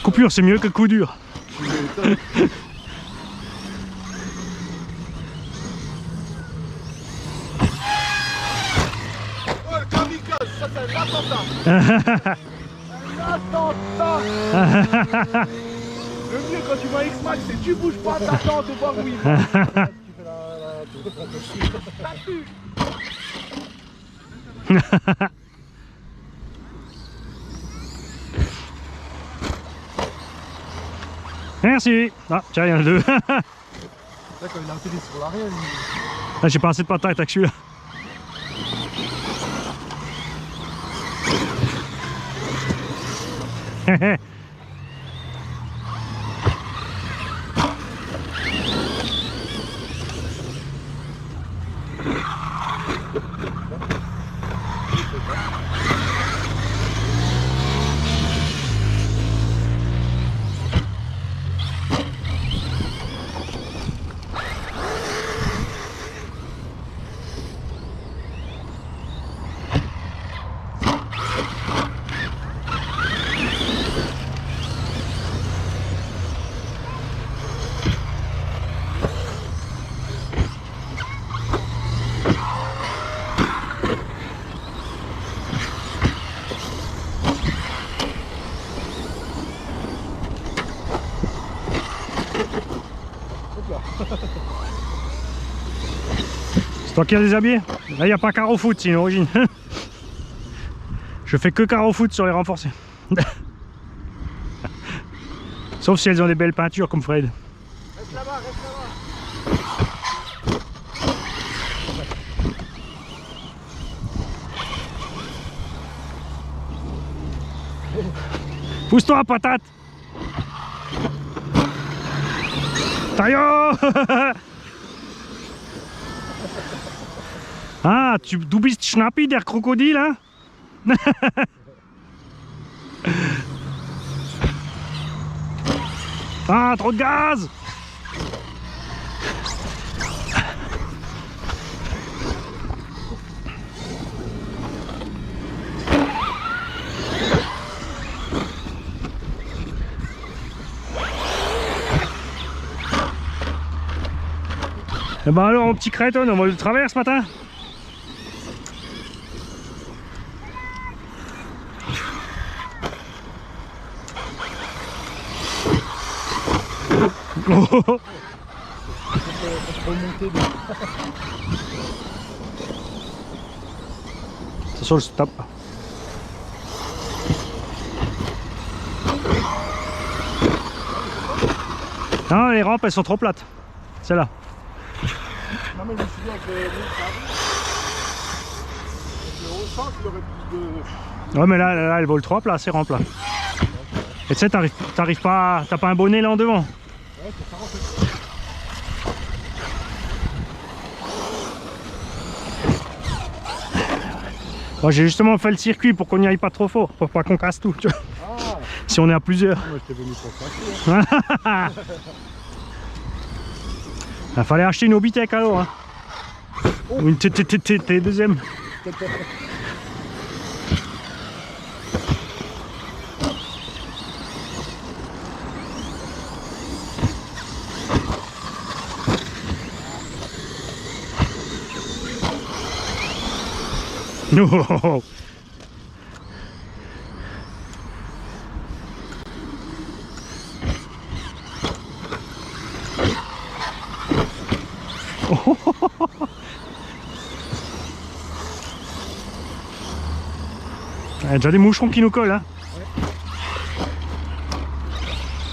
Coupure, c'est mieux que coup dur. Oh, le kamikaze, ça c'est un attentat. Un attentat. Le mieux quand tu vois X-Max, c'est tu bouges pas, t'attends de voir où il va. Tu fais T'as pu. Merci. Ah, tiens, il y en a deux. Là, quand il a atterri sur l'arrière, Ah, j'ai pas assez de patates avec celui-là. C'est toi qui as déshabillé? Là, il n'y a pas carreau foot, c'est une origine. Je fais que carreau foot sur les renforcés. Sauf si elles ont des belles peintures comme Fred. Reste là-bas, reste là-bas. Pousse-toi, patate! Taillot. Ah, du bist Schnappi, der Krokodil, hein? Ah, trop de gaz! Et ben alors, mon petit crétin, on va le travers ce matin? Oh. Attention, je tape. Non, les rampes elles sont trop plates. Celle-là. Non mais je me suis dit avec le haut sens, il y aurait plus de... Ouais mais là elles volent trop plat ces rampes là. Et tu sais t'arrives pas, t'as pas un bonnet là en devant. Ouais, c'est ça en fait. Moi j'ai justement fait le circuit pour qu'on n'y aille pas trop fort, pour pas qu'on casse tout, tu vois. Ah, Si on est à plusieurs. moi j'étais venu pour ça. Il fallait acheter une Obitech alors hein. Ou une deuxième. No. Il y a déjà des moucherons qui nous collent hein.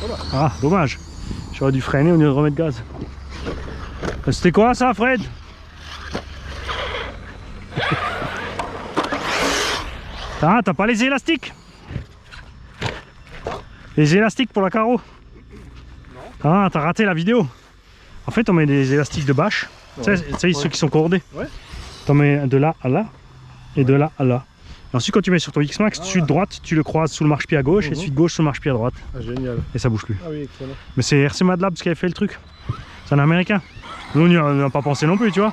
Ouais. Ah dommage. J'aurais dû freiner au lieu de remettre gaz. C'était quoi ça Fred? Ah, t'as pas les élastiques? Les élastiques pour la carreau? Ah, t'as raté la vidéo. En fait, on met des élastiques de bâche. Ouais. Tu sais, ceux qui sont cordés. Ouais. T'en mets de là à là et de là à là. Et ensuite, quand tu mets sur ton X-Max, celui de droite, tu le croises sous le marchepied à gauche et celui de gauche sous le marchepied à droite. Ah, génial. Et ça bouge plus. Ah oui, excellent. Mais c'est RC Mad Labs qui avait fait le truc. C'est un américain. Nous, on n'y a pas pensé non plus, tu vois.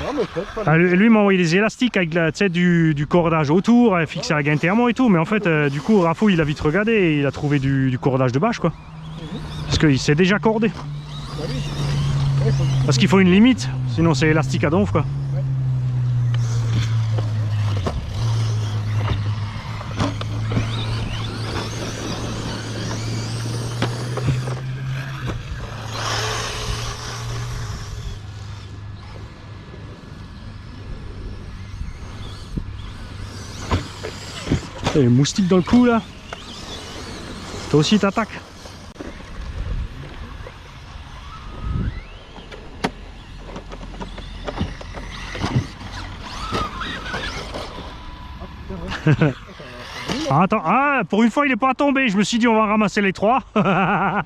Non, mais peut-être pas. Ah, lui m'a envoyé des élastiques avec du cordage autour, fixé à gain-thermo et tout, mais en fait du coup Rafo il a vite regardé et il a trouvé du cordage de bâche quoi. Parce qu'il s'est déjà cordé. Bah oui. Ouais, Parce qu'il faut une limite, sinon c'est élastique à donf quoi. Il y a les moustiques dans le cou là. Toi aussi t'attaques. Ah, attends, ah, pour une fois il est pas tombé, je me suis dit on va ramasser les trois. Ah.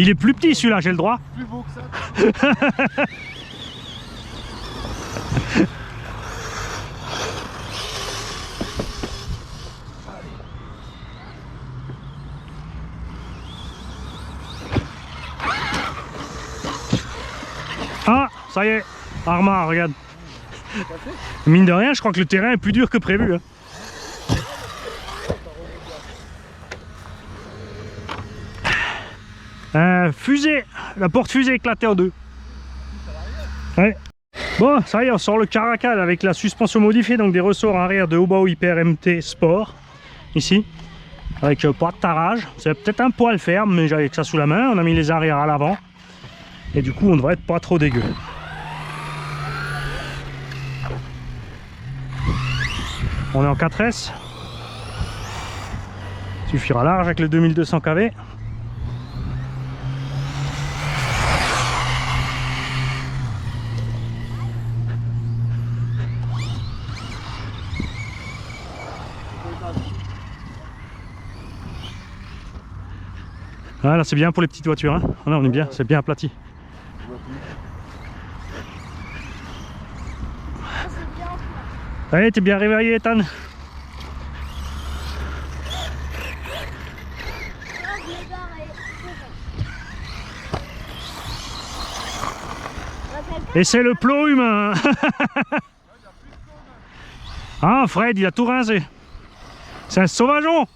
Il est plus petit celui-là, j'ai le droit. plus beau que ça. Ah, ça y est, Arma, regarde. Mine de rien, je crois que le terrain est plus dur que prévu. Hein. Fusée, la porte fusée éclatée en deux. Ouais. Bon, ça y est, on sort le Caracal avec la suspension modifiée, donc des ressorts arrière de Hobao Hyper MT Sport, ici. avec pas de tarage. C'est peut-être un poil ferme, mais j'avais que ça sous la main. On a mis les arrières à l'avant. Et du coup, on devrait être pas trop dégueu. On est en 4S. Suffira large avec le 2200 kV. Ah, là c'est bien pour les petites voitures, hein. Là on est bien, c'est bien aplati. Allez, t'es bien réveillé, Ethan. Et c'est le plot humain. Ah, Fred, il a tout rincé. C'est un sauvageon.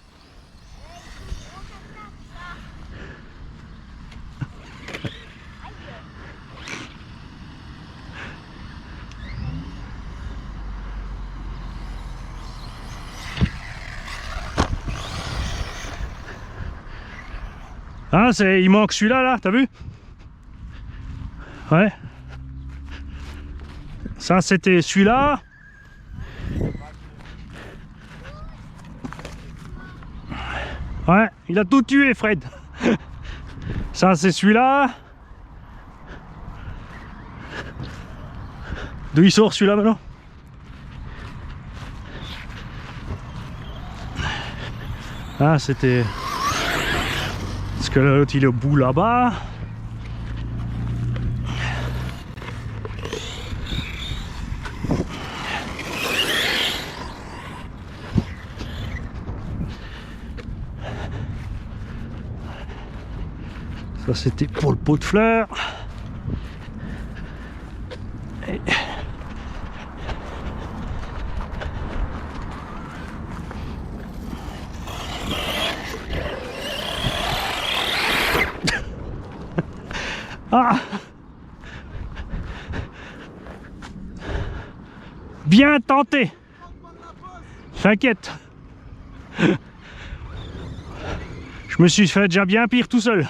Ah, il manque celui-là, là, t'as vu? Ouais. Ça, c'était celui-là. Ouais, il a tout tué, Fred. Ça, c'est celui-là. D'où il sort celui-là maintenant? Ah, c'était... Parce que l'autre, il est au bout là-bas. Ça, c'était pour le pot de fleurs. Et... Ah! Bien tenté! T'inquiète! Je me suis fait déjà bien pire tout seul.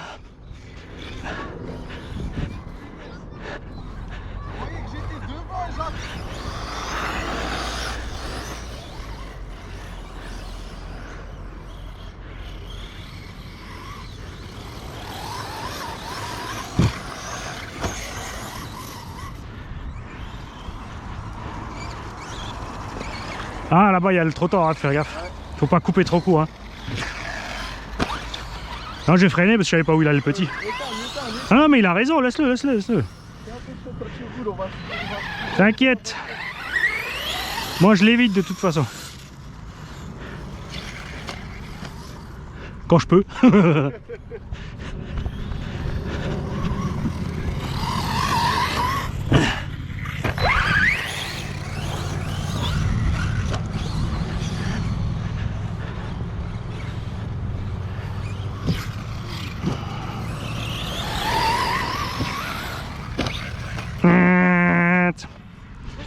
Ah, là-bas il y a le trottoir, hein, faire gaffe. Faut pas couper trop court, hein. Non, j'ai freiné parce que je savais pas où il allait le petit. Ah non, mais il a raison, laisse-le, laisse-le, laisse-le. T'inquiète. Moi je l'évite de toute façon. Quand je peux.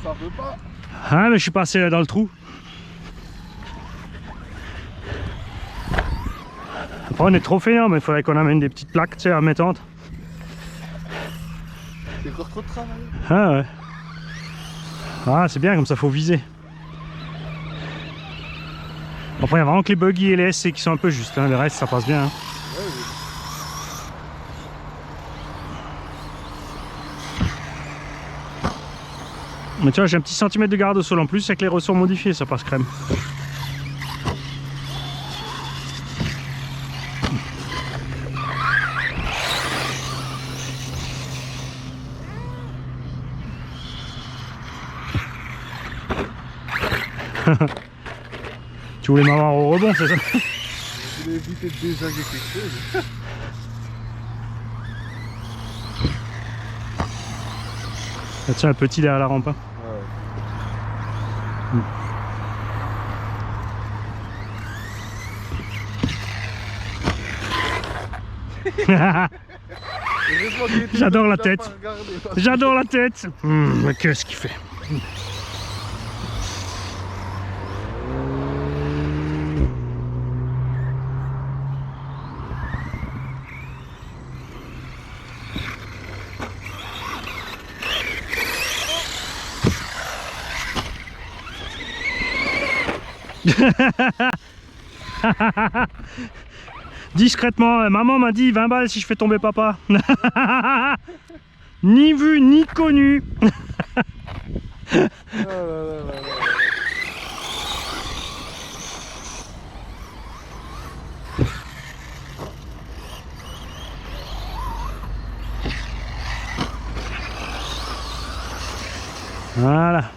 Ça veut pas. Ah, mais je suis passé dans le trou. Après, on est trop fainéant, mais il faudrait qu'on amène des petites plaques, tu sais, remettantes. C'est encore trop de travail. Ah ouais. Ah, c'est bien, comme ça, faut viser. Après, il y a vraiment que les buggy et les SC qui sont un peu justes, hein. Le reste, ça passe bien. Hein. Ouais, oui. Mais tu vois, j'ai un petit centimètre de garde au sol en plus avec les ressorts modifiés, ça passe crème. Tu voulais m'avoir au rebond, c'est ça? Je voulais éviter de déjaguer quelque chose. Ah, tiens, le petit derrière la rampe. Hein. J'adore la tête. J'adore la tête. Mais qu'est-ce qu'il fait? Discrètement, maman m'a dit 20 balles si je fais tomber papa. Ni vu, ni connu. Voilà.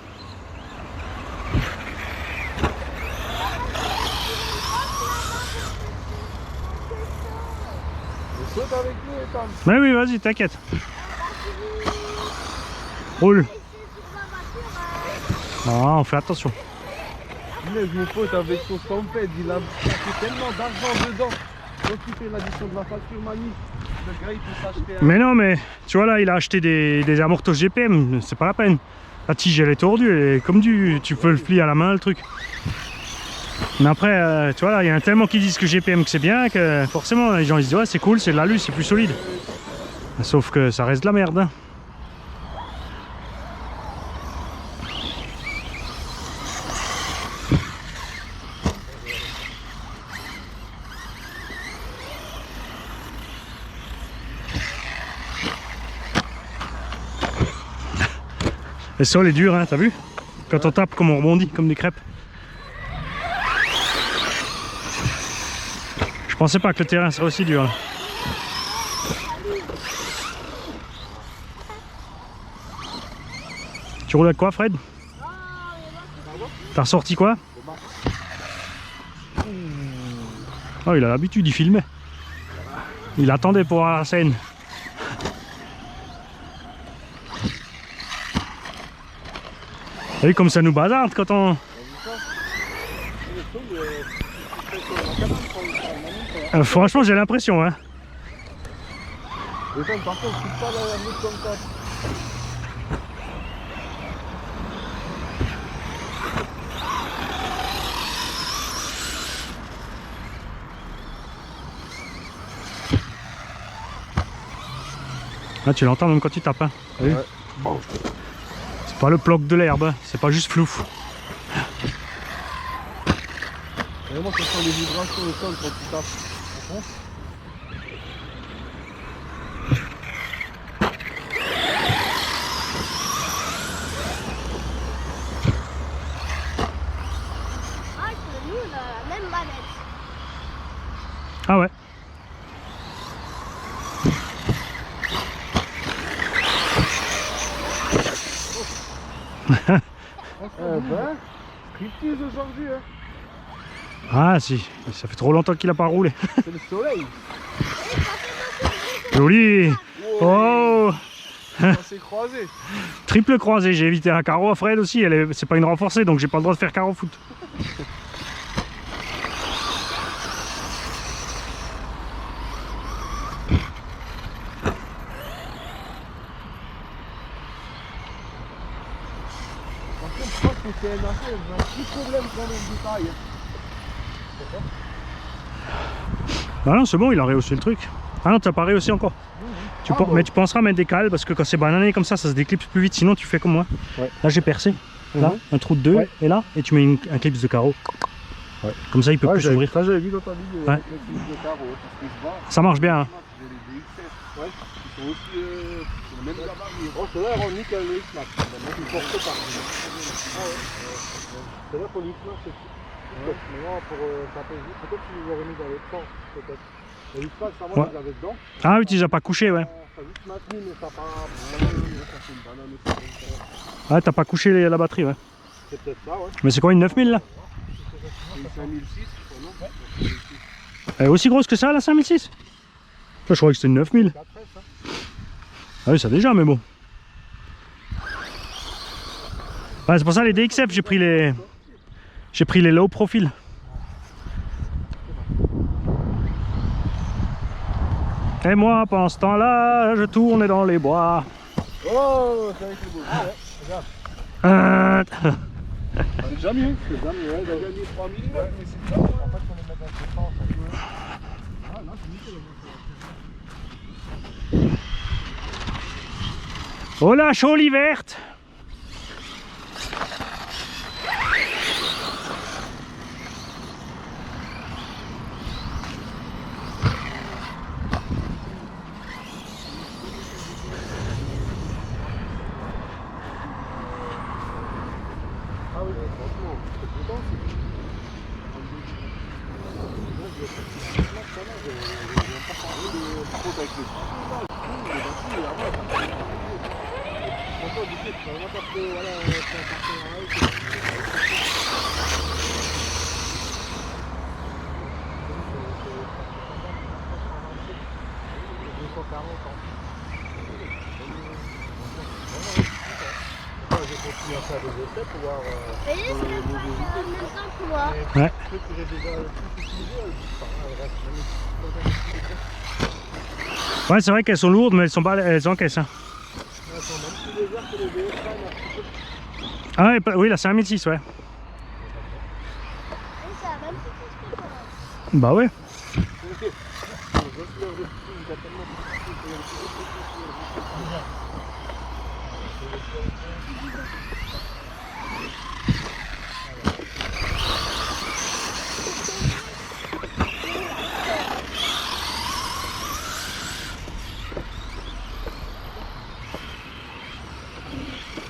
Saute avec nous, Ethan. Mais oui, vas-y, t'inquiète. Roule. Ah, on fait attention. Mais mon pote avec son stampede, il a fait tellement d'argent dedans. Donc il fait l'addition de la facture Mani. Le gars il peut s'acheter un... Mais non, mais tu vois là, il a acheté des amortos GPM, c'est pas la peine. La tige elle est tordue, elle est comme tu peux le plier à la main le truc. Mais après, tu vois là, il y en a tellement qui disent que GPM que c'est bien que forcément les gens ils se disent ouais c'est cool, c'est de l'alu, c'est plus solide. Sauf que ça reste de la merde. Hein. Le sol est dur, hein, t'as vu? Quand on tape, comme on rebondit, comme des crêpes. Je pensais pas que le terrain serait aussi dur. Là. Tu roules avec quoi, Fred? T'as ressorti quoi? Oh, il a l'habitude, il filmait. Il attendait pour voir la scène. T'as vu comme ça nous bazarde quand on... franchement j'ai l'impression hein. Ethan, par contre, coupe pas la route comme ça. Ah, tu l'entends même quand tu tapes hein. Ouais. Bon. C'est pas le bloc de l'herbe, hein. C'est pas juste flouf. Vraiment, ça sent les vibrations au sol quand tu tapes. Ah, nous, on a la même manette. Ah ouais. Ben, striptease aujourd'hui, hein. Ah si, ça fait trop longtemps qu'il a pas roulé. C'est le soleil. Joli. Oh, Ça s'est croisé. triple croisé, j'ai évité un carreau à Fred aussi, c'est pas une renforcée donc j'ai pas le droit de faire carreau foot. Par contre, je pense que c'est un petit problème quand même du taille. Ah non, c'est bon, il a rehaussé le truc. Ah non, t'as pas rehaussé encore. Mais tu penseras à mettre des cales parce que quand c'est banané comme ça se déclipse plus vite. Sinon, tu fais comme moi. Ouais. Là, j'ai percé. Là, un trou de 2 Ouais. et là, et tu mets un clip de carreau. Ouais. Comme ça, il peut plus s'ouvrir. Ça, j'avais vu dans ta vidéo. Ouais. Avec le clip de carreau, parce que je vois. Ça marche bien. Hein. J'ai les DXF. Ouais. Ils sont aussi le même gabarit. Oh, ceux-là, ils rendent nickel le X-Max. Moi, je ne porte pas. Ah ouais. C'est-à-dire qu'on X-Max, c'est mais non, pour taper juste, peut-être qu'ils nous auraient mis dans le temps, peut-être. Le X-Max, ça, moi, Ouais. je l'avais dedans. Ah oui, tu les as pas couchés, ouais. Ça a juste maintenu, mais ça n'a pas. Ça fait une banane aussi. Ouais, t'as pas couché la batterie, ouais. C'est peut-être ça, ouais. Mais c'est quoi une 9000 là? C'est une 5006, non? Elle est aussi grosse que ça, la 5006? Je croyais que c'était une 9000. 4S, hein. Ah oui, ça déjà, mais bon. Ouais, c'est pour ça les DXF, j'ai pris les low profil. Et moi, pendant ce temps-là, je tournais dans les bois. Oh, c'est avec le beau. Ah ouais, regarde. C'est déjà mieux. C'est déjà mieux, ouais. J'ai gagné 3000. Ouais, mais c'est bien. En fait, on les met dans ce sens. Ah, là, c'est nickel. Oh la chaulie verte! Je continue à faire des essais pour voir Et je vais faire en même temps que moi. Ouais. ceux que j'ai déjà le plus utilisé, elles restent magnifiques. Ouais, c'est vrai qu'elles sont lourdes, mais elles sont pas, elles encaissent. Hein. Elles sont même plus légères que les VS Prime, un petit peu. Ah ouais, oui, là c'est un 1006, ouais. Et ça a même plus que toi. Bah ouais.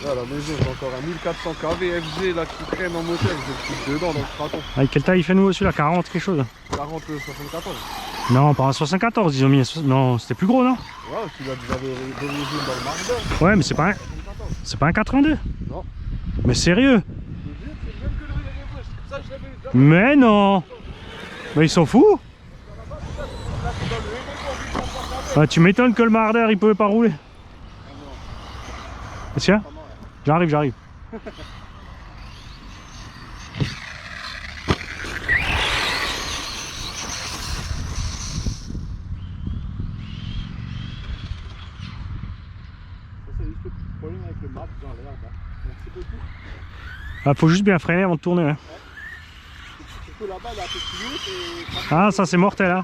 Là, à la maison, j'ai encore un 1400 kV FG là qui traîne en moteur, je le fous dedans dans le craton. Avec quelle taille il fait nous celui-là? 40 quelque chose? 40 74. Non, pas un 74, ils ont mis un non, c'était plus gros, non? Ouais, celui-là déjà d'origine dans le Marder. Ouais, mais c'est pas un... C'est pas un 82? Non. Mais sérieux? C'est même que le relais ça je l'avais déjà. Mais non! Mais ils sont fous! Ah, tu m'étonnes que le Marder il pouvait pas rouler. Tiens, j'arrive, j'arrive. C'est juste le problème avec le mat dans l'air. Merci beaucoup. Ah, faut juste bien freiner avant de tourner. Hein. Surtout là-bas, là, un peu plus haut, Ah, ça c'est mortel là.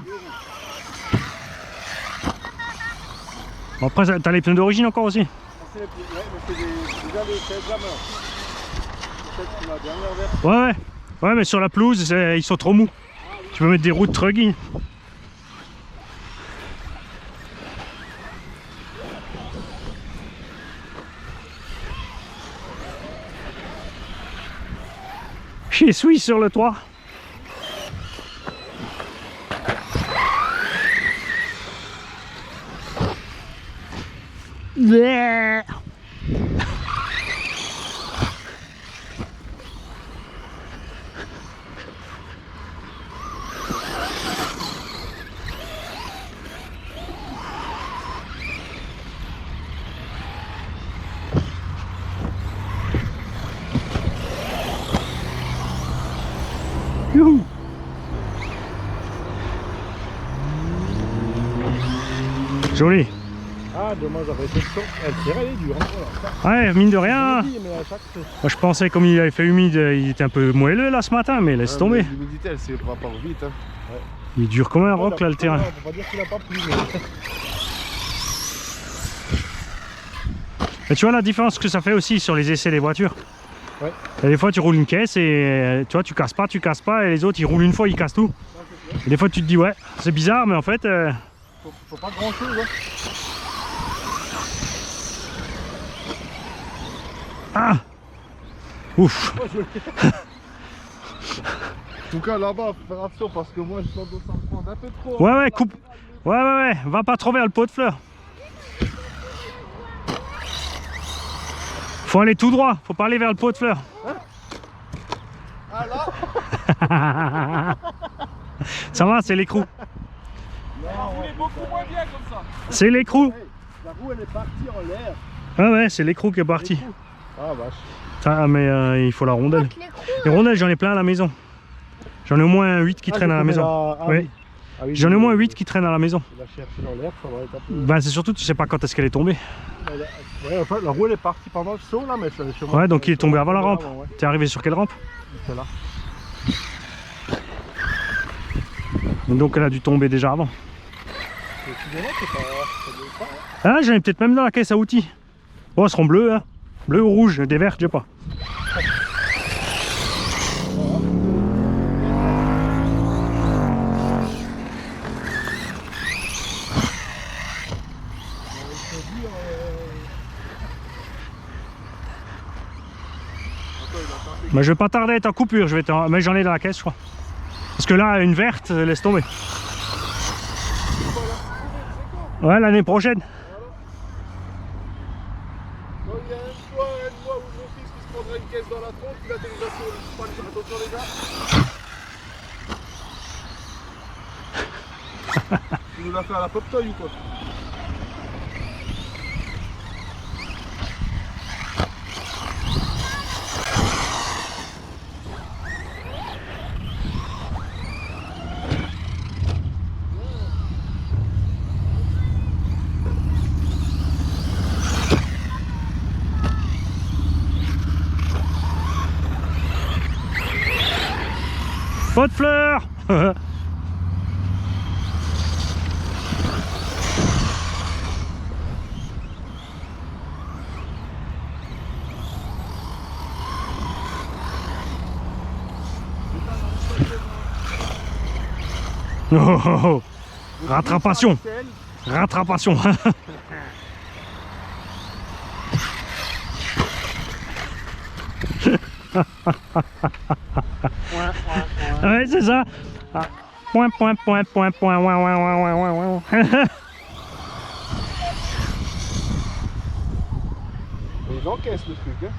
Bon, après, t'as les pneus d'origine encore aussi? c'est les plus. Ouais, mais c'est déjà les 16 gamins. C'est la dernière version. Ouais, ouais. Ouais, mais sur la pelouse, ils sont trop mous. Tu peux mettre des roues de truggy. Chez Suisse sur le toit. Yeah. Youhou. Joli. Ah, dommage, j'avais été le son. Elle tire, elle est dure. Hein, voilà. Ouais, mine de rien. Dit, mais à chaque... Moi, je pensais, comme il avait fait humide, il était un peu moelleux là ce matin, mais laisse tomber. L'humidité, elle s'évapore vite. Hein. Il est dur comme un roc là le terrain. On va dire qu'il a pas plu, mais... Et tu vois la différence que ça fait aussi sur les essais des voitures. Ouais. Et des fois tu roules une caisse et tu vois tu casses pas et les autres ils roulent une fois ils cassent tout. Et des fois tu te dis ouais c'est bizarre mais en fait faut pas grand chose. Hein. Ah ouf. En tout cas là-bas, faire attention parce que moi je sens de s'en prendre un peu trop. Ouais ouais coupe. Ouais va pas trop vers le pot de fleurs. Faut aller tout droit, faut pas aller vers le pot de fleurs. Hein? Ah là. Ça va, c'est l'écrou. Non, on est beaucoup moins bien comme ça. C'est l'écrou. Hey, la roue elle est partie en l'air. Ah ouais, c'est l'écrou qui est parti. Ah vache. Ça, mais il faut la rondelle. Les rondelles, j'en ai plein à la maison. J'en ai au moins 8 qui traînent à la maison. Oui. Ah oui, J'en ai au moins 8 qui traînent à la maison. Il a cherché dans l'air, ça va être un peu... Ben, c'est surtout, tu sais pas quand est-ce qu'elle est tombée. Ouais, enfin, la roue elle est partie pendant le saut là, mais ça sûrement... Ouais, donc il est tombé avant la rampe. Ouais. T'es arrivé sur quelle rampe? C'est là. Donc elle a dû tomber déjà avant. Excusez-moi, c'est pas... Ah, j'en ai peut-être même dans la caisse à outils. Oh, elles seront bleues, hein. Bleu ou rouge, des verts, je sais pas. toi, il a tapé. Mais je vais pas tarder à être en coupure, mais j'en ai dans la caisse, je crois. Parce que là, une verte, laisse tomber. Ouais, l'année prochaine. Bon, il y a un mois où mon fils qui se prendrait une caisse dans la tronche, il atterrira sur le cheval. Attention les gars. Tu nous l'as fait à la pop toy ou quoi? Pas de fleurs. Oh, oh, oh. Rattrapation. Rattrapation. Ouais, c'est ça. Ah. Point, point, point, point, point, ouin, ouin, ouin, ouin, ouin, ouin. Ils encaissent le truc, hein.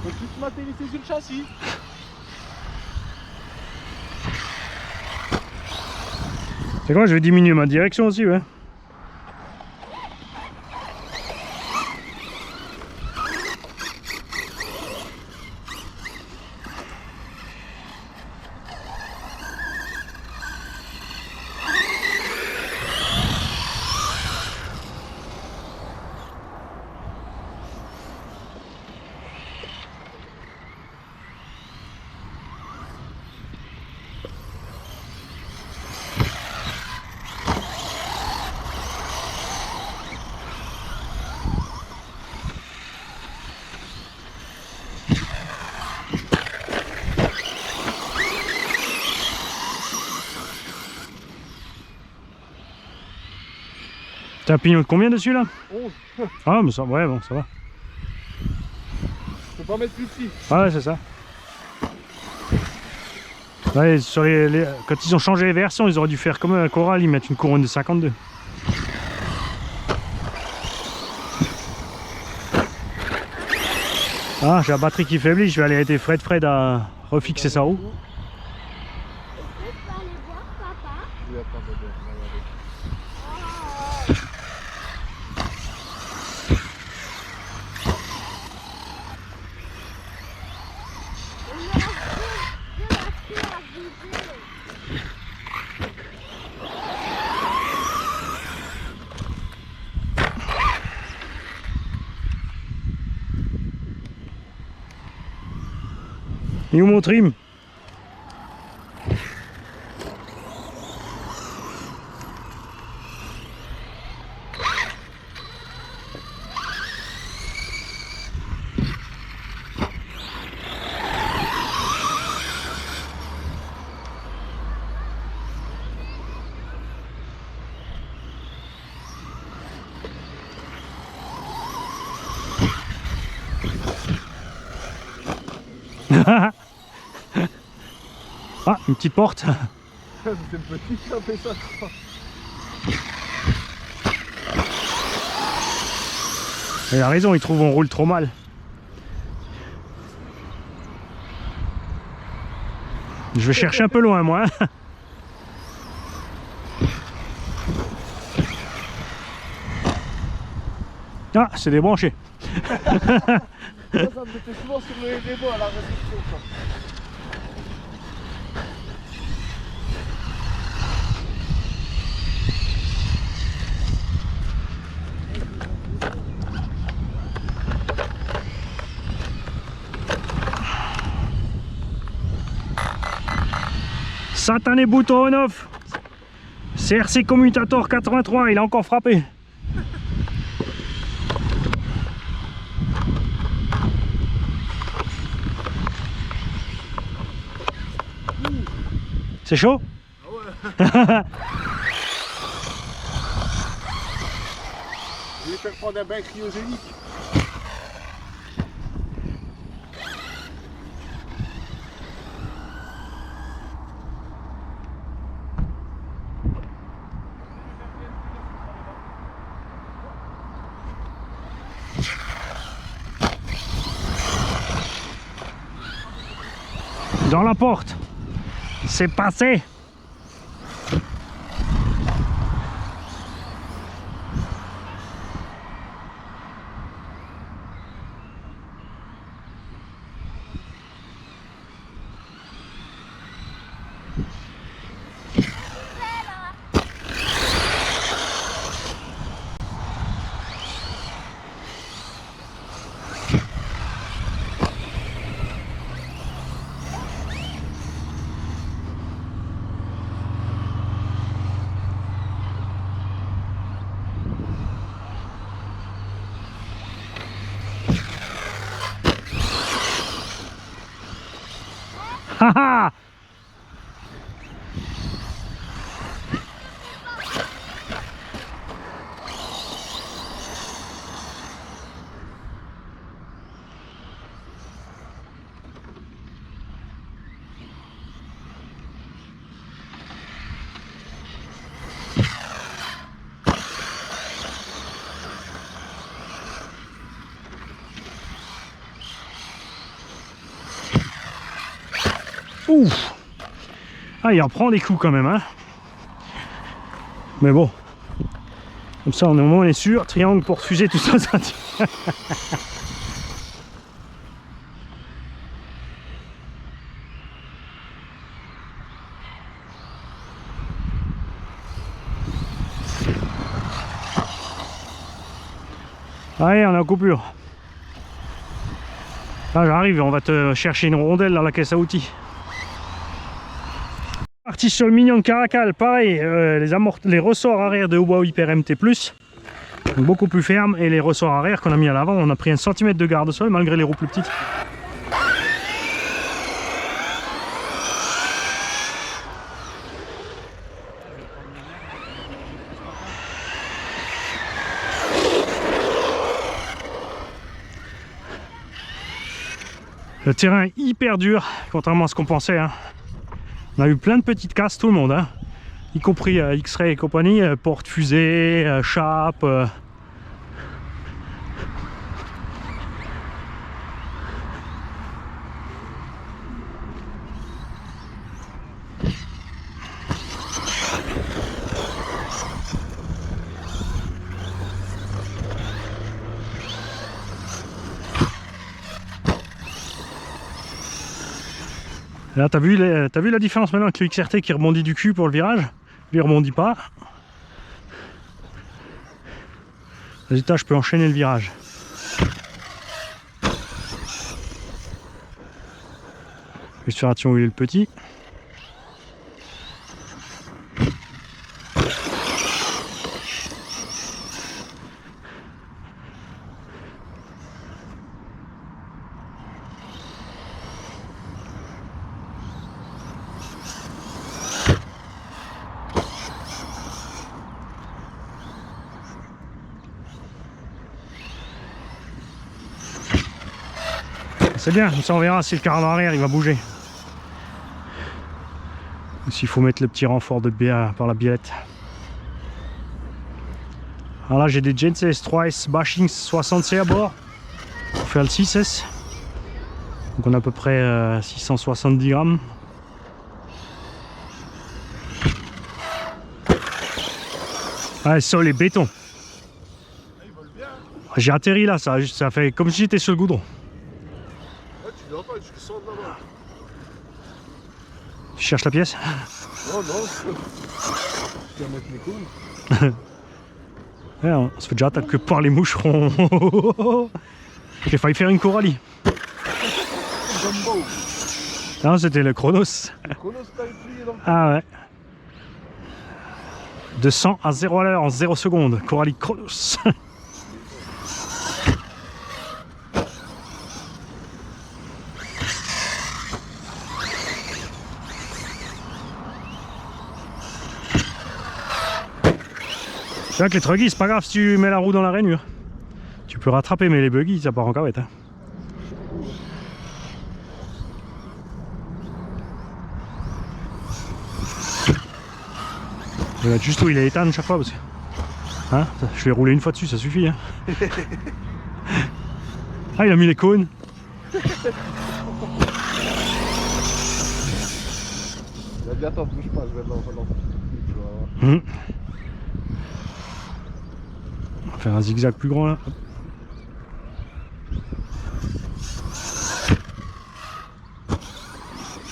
Faut tout se matérialiser sur le châssis. C'est quoi, je vais diminuer ma direction aussi, ouais. T'as un pignon de combien dessus là? 11. Ah mais ça, ouais bon ça va. Je peux pas mettre plus petit. Ah ouais c'est ça. Ouais, sur quand ils ont changé les versions, ils auraient dû faire comme un Coral, ils mettent une couronne de 52. Ah, j'ai la batterie qui faiblit, je vais aller aider Fred à refixer sa roue. Je peux aller voir papa. Oui, attends, bébé, on va y aller. Il me reste deux voitures à vider. Et où mon trim? Ah, une petite porte. C'est le petit qui a fait ça, je crois. Il a raison, il trouve on roule trop mal. Je vais chercher un peu loin moi. Ah, c'est débranché. Ça me mettait souvent sur le débat à la réception, ça. Satané bouton on-off. CRC Commutator 83, il a encore frappé. C'est chaud? Je vais faire prendre un bain cryogénique. Dans la porte. C'est passé. Haha. Ouf. Ah, il en prend des coups quand même, hein. Mais bon. Comme ça, au moins, on est sûr. Triangle, porte-fusée, tout ça, ça tient. Allez, on est en coupure. Là, j'arrive, on va te chercher une rondelle dans la caisse à outils. Parti sur le Mignon Caracal, pareil, les ressorts arrière de Hobo Hyper MT+, donc beaucoup plus fermes, et les ressorts arrière qu'on a mis à l'avant, on a pris 1 cm de garde-sol malgré les roues plus petites. Le terrain est hyper dur, contrairement à ce qu'on pensait, hein. On a eu plein de petites casses, tout le monde, hein. Y compris X-Ray et compagnie, porte-fusée, chape. Là, t'as vu la différence maintenant avec le XRT qui rebondit du cul pour le virage? Lui, il rebondit pas. Résultat, je peux enchaîner le virage. Je vais faire attention où il est le petit. C'est bien, comme ça on verra si le cardan arrière il va bouger. Ou s'il faut mettre le petit renfort de par la biellette. Alors là j'ai des Genesis 3S Bashing 60C à bord. On fait le 6S. Donc on a à peu près 670 grammes. Ah, sol et béton. J'ai atterri là, ça fait comme si j'étais sur le goudron. Tu cherches la pièce? Non, non, je vais mettre mes couilles. Ouais, on se fait déjà attaquer par les moucherons. J'ai failli faire une Coralie. Non, c'était le Chronos. Le Chronos t'a plié dans le... Ah ouais. De 100 à 0 à l'heure en 0 secondes. Coralie Chronos. C'est vrai que les truggies, c'est pas grave si tu mets la roue dans la rainure. Tu peux rattraper, mais les buggy, ça part en cavette. Hein. Je regarde juste où il est éteint chaque fois parce que. Hein, je vais rouler une fois dessus, ça suffit. Hein. Ah, il a mis les cônes. Attends, bouge pas, je vais dans On va faire un zigzag plus grand là.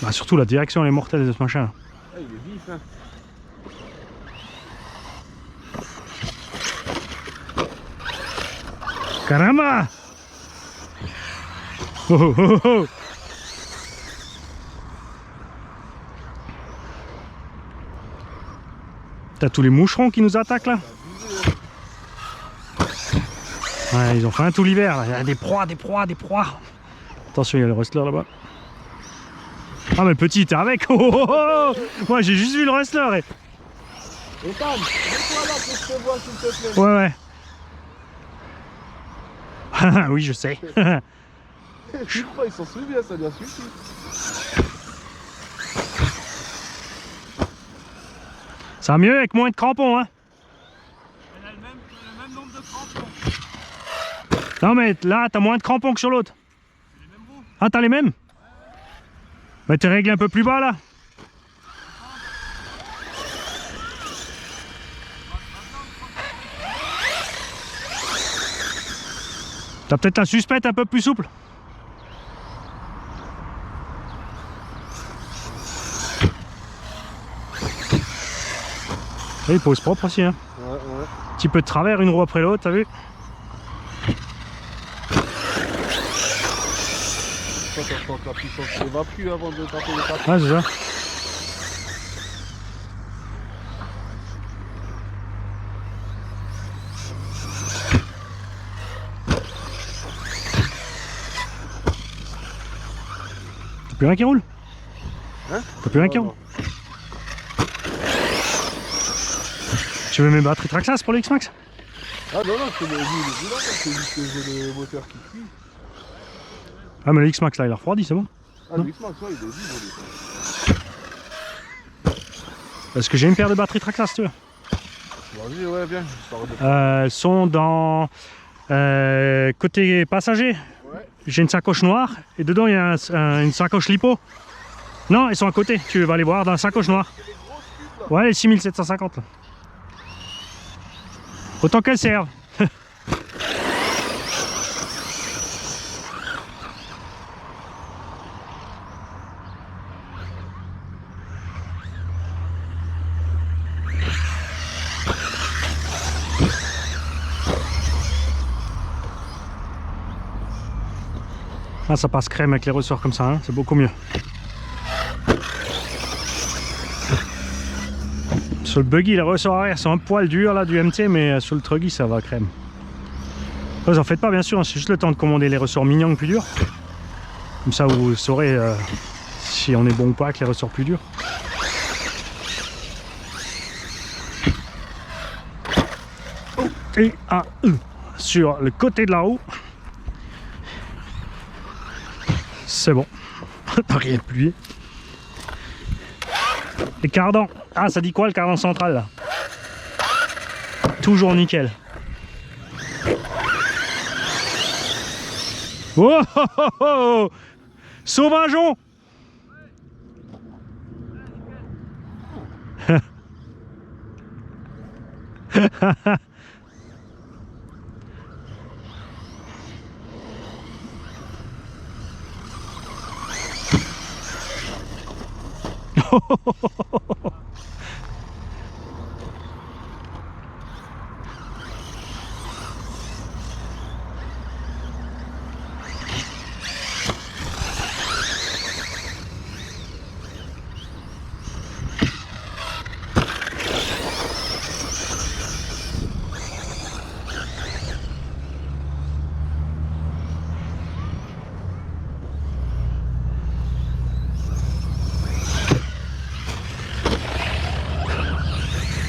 Bah, surtout la direction elle est mortelle de ce machin. Ah, il est vif, hein. Caramba! Oh oh oh oh! T'as tous les moucherons qui nous attaquent là? Ouais, ils ont faim tout l'hiver là. Il y a des proies, des proies, des proies. Attention, il y a le rustler là-bas. Ah mais le petit, t'es avec? Oh, oh, oh. Moi j'ai juste vu le rustler. Et Tam, mets-toi là pour que je te vois s'il te plaît. Ouais ouais. Oui je sais. Je crois, ils s'en souviennent, ça lui a suffi. Ça va mieux avec moins de crampons hein. Elle a le même nombre de crampons. Non mais là t'as moins de crampons que sur l'autre. Ah t'as les mêmes? Mais t'es réglé un peu plus bas là. T'as peut-être la suspecte un peu plus souple. Et il pose propre aussi hein. Ouais, ouais. Petit peu de travers, une roue après l'autre, t'as vu? Attends, que la puissance ne va plus avant de taper les tapis. Ouais c'est ça. T'as plus rien qui roule? Hein? T'as plus rien qui roule? Tu veux mes batteries Traxxas pour le X-Max? Ah non, non, c'est le bilan, c'est juste que j'ai le moteur qui cuit. Ah mais le X-Max là il a refroidi, c'est bon? Ah, le X-Max, ouais, il est vide. Parce que j'ai une paire de batteries Traxxas, tu veux? Vas-y, ouais, viens. Elles sont dans côté passager. Ouais. J'ai une sacoche noire et dedans il y a une sacoche lipo. Non, elles sont à côté, tu vas les voir dans la sacoche noire. Ouais, les 6750 là. Autant qu'elles servent. Ah, ça passe crème avec les ressorts comme ça, hein, c'est beaucoup mieux. Sur le buggy, les ressorts arrière sont un poil durs là du MT, mais sur le truggy ça va crème. Vous en faites pas bien sûr, hein, c'est juste le temps de commander les ressorts mignons plus durs. Comme ça vous saurez si on est bon ou pas avec les ressorts plus durs. Et un sur le côté de la roue. C'est bon, t'as rien plié. Et cardan, ah ça dit quoi le cardan central là? Toujours nickel. Oh oh oh oh, sauvageon.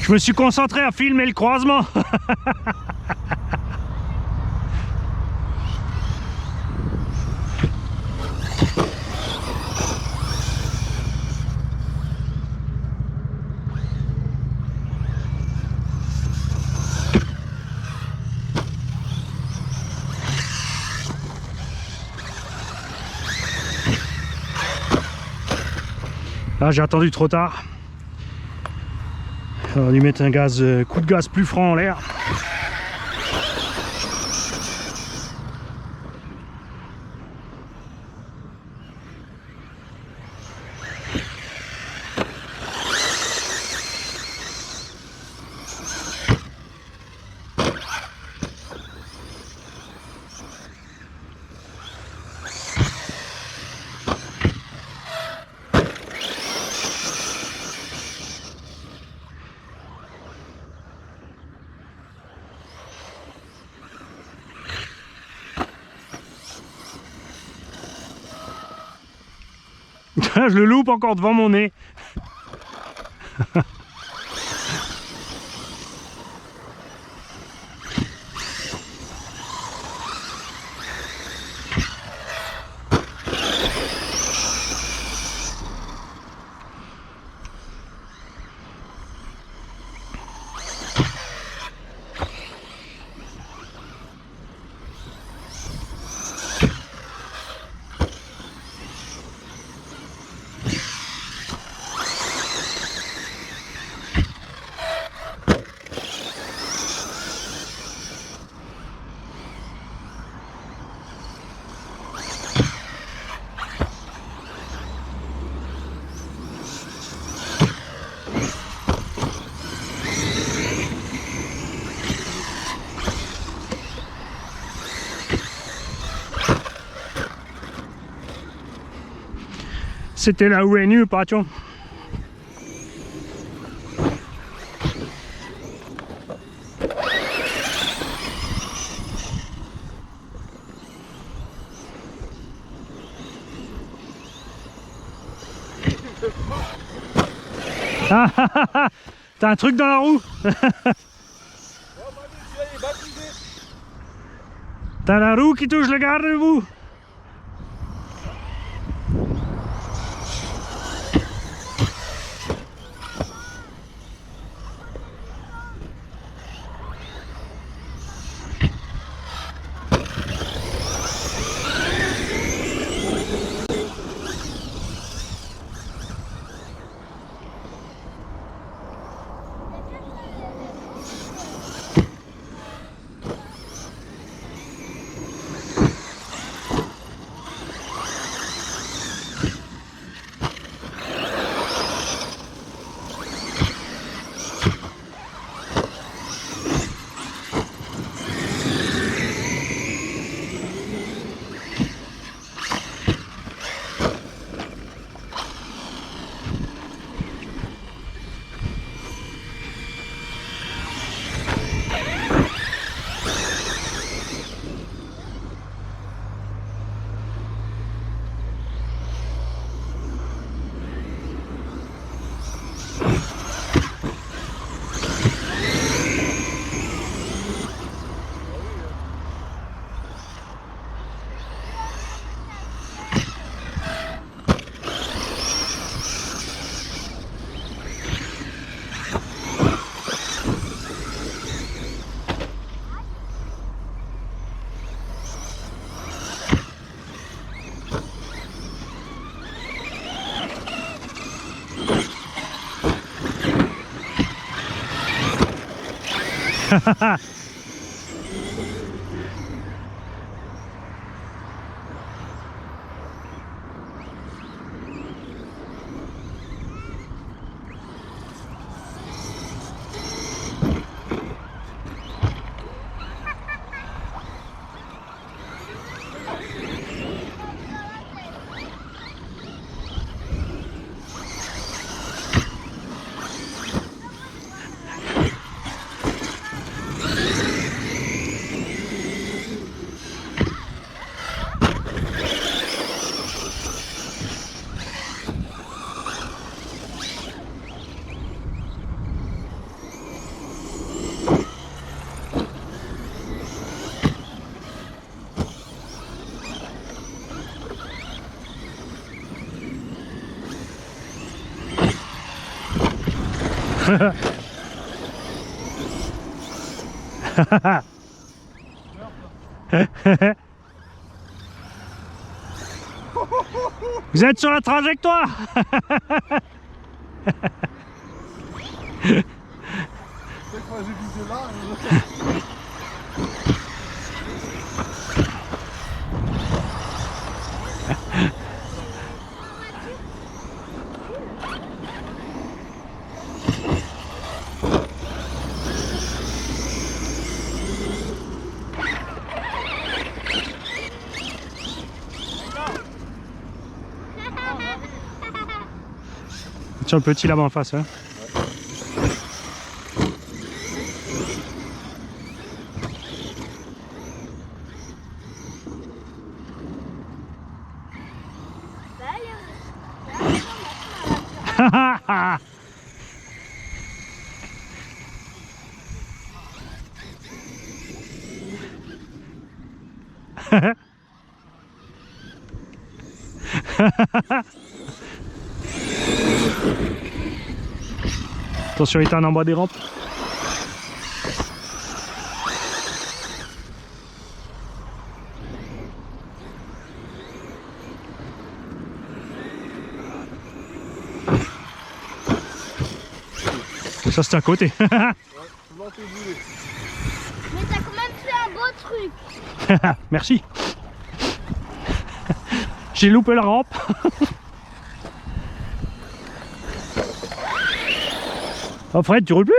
Je me suis concentré à filmer le croisement. Là j'ai attendu trop tard. On va lui mettre un gaz, coup de gaz plus franc en l'air. Je le loupe encore devant mon nez. C'était là où est nu, patron. T'as un truc dans la roue. T'as la roue qui touche le garde-boue. Vous êtes sur la trajectoire. Chaque fois que j'ai visé là, Tiens, le petit là-bas en face. Hein. Attention, Ethan en bas des rampes. Ça c'est à côté. Mais t'as quand même fait un beau truc. Merci. J'ai loupé la rampe. Oh Fred, tu roules plus?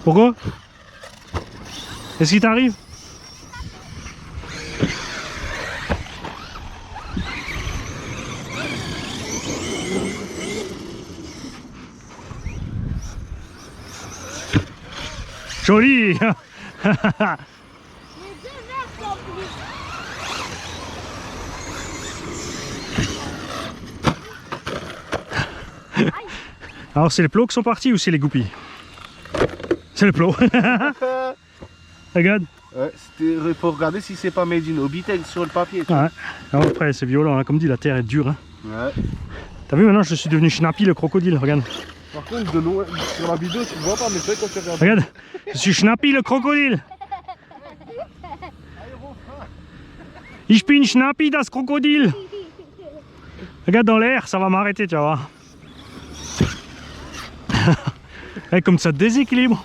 Pourquoi? Qu'est-ce qui t'arrive? Joli. Les deux verres en plus. Alors c'est les plots qui sont partis ou c'est les goupilles? C'est les plots. Regarde. ouais, il faut regarder si c'est pas made in Hobbiton sur le papier. Tu vois. Ouais. Alors après c'est violent, hein. Comme dit la terre est dure. Hein. Ouais. T'as vu maintenant je suis devenu Schnappy le crocodile, regarde. Par contre, de loin, sur la vidéo, tu vois pas, mais c'est vrai quand tu regardes. Regarde, je suis Schnappy le crocodile. Ich bin Schnappy das Krokodil. Regarde dans l'air, ça va m'arrêter, tu vas voir. Et comme ça déséquilibre.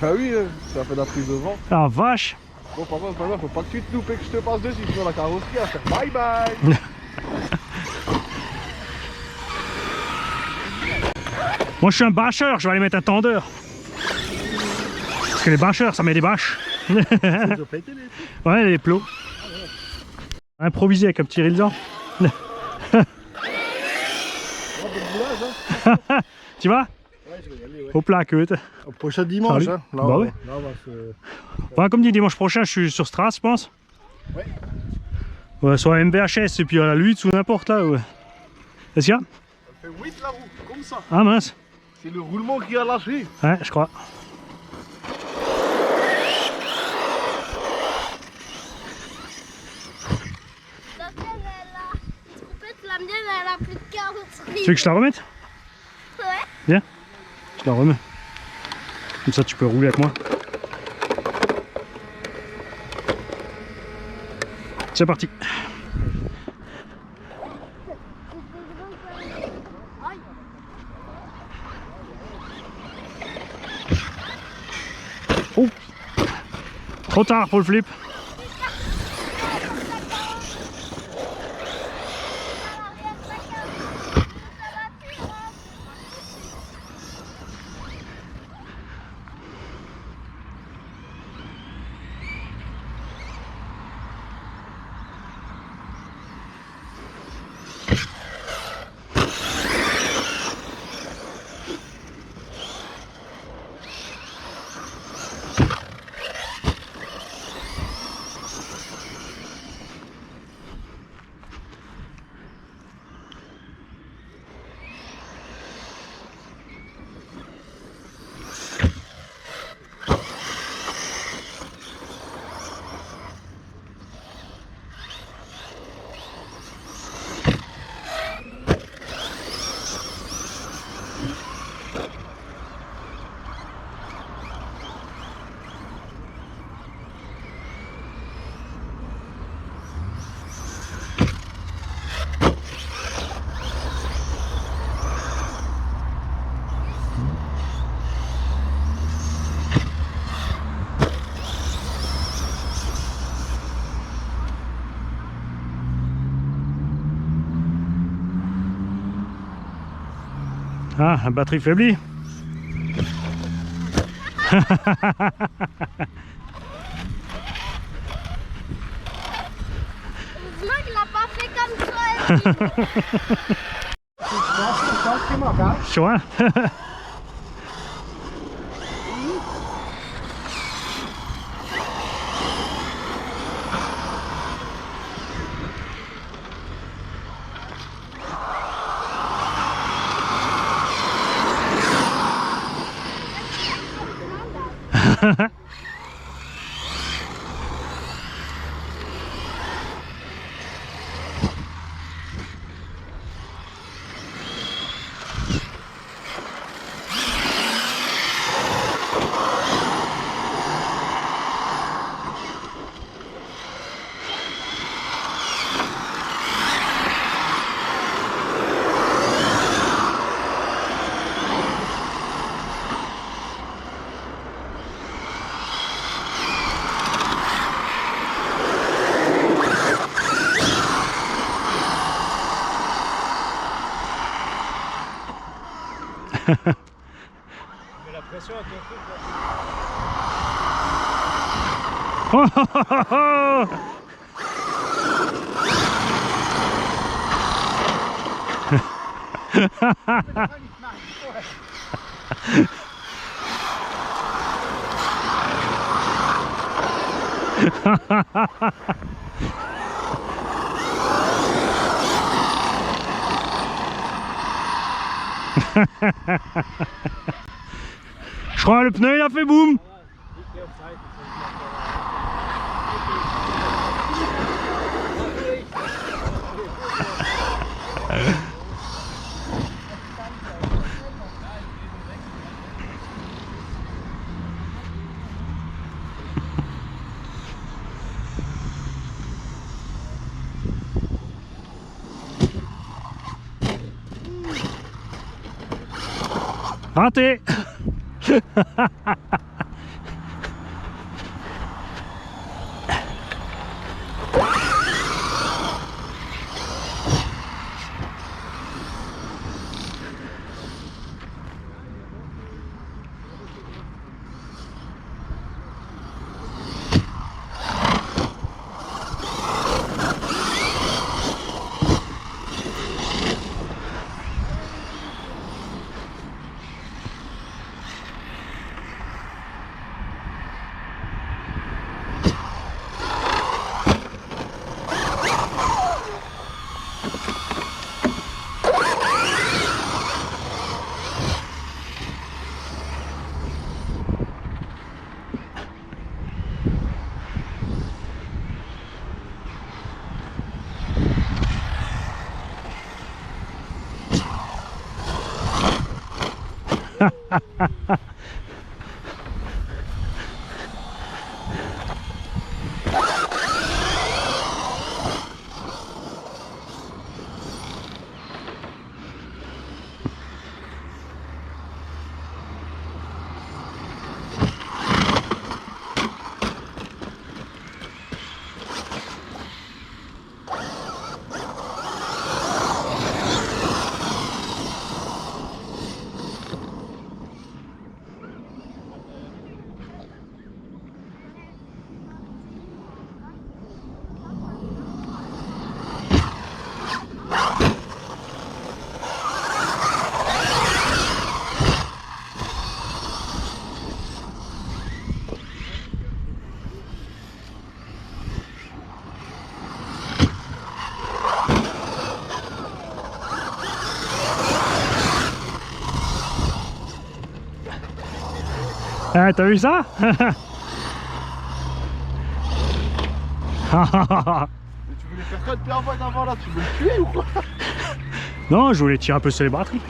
Ah oui, ça fait de la prise de vent. Ah vache. Bon, par contre, faut pas que tu te loupes et que je te passe dessus sur la carrosserie à faire bye bye. Moi je suis un bâcheur, je vais aller mettre un tendeur. Parce que les bâcheurs, ça met des bâches. Ouais, les plots. Improvisé avec un petit rilsan. Tu vas? Ouais, je vais y aller, ouais. Au plat queue. Au prochain dimanche, Salut. hein. Là, Bah ouais. Là, on va se... Ouais, comme dit, dimanche prochain, je suis sur Stras, je pense. Ouais. Ouais, soit à MBHS et puis à la Lutte ou n'importe là. Ouais. Est-ce qu'il y a? Ça fait 8 la roue, comme ça. Ah mince. C'est le roulement qui a lâché. Ouais, je crois. La mienne, elle a... En fait, la mienne, elle a plus de carrosserie. Tu veux que je te la remette? Ouais. Viens. Je te la remets. Comme ça, tu peux rouler avec moi. C'est parti. Oh. Trop tard pour le flip. Ah, la batterie faiblit. Heureusement qu'il a pas fait comme toi. Tu vois? Mais la pression à ton truc. Oh, oh, oh, oh. Je crois que le pneu il a fait boum. Raté. Ah, t'as vu ça? Mais tu voulais faire quoi depuis avant là? Tu veux le tuer ou quoi? Non, je voulais tirer un peu sur les batteries.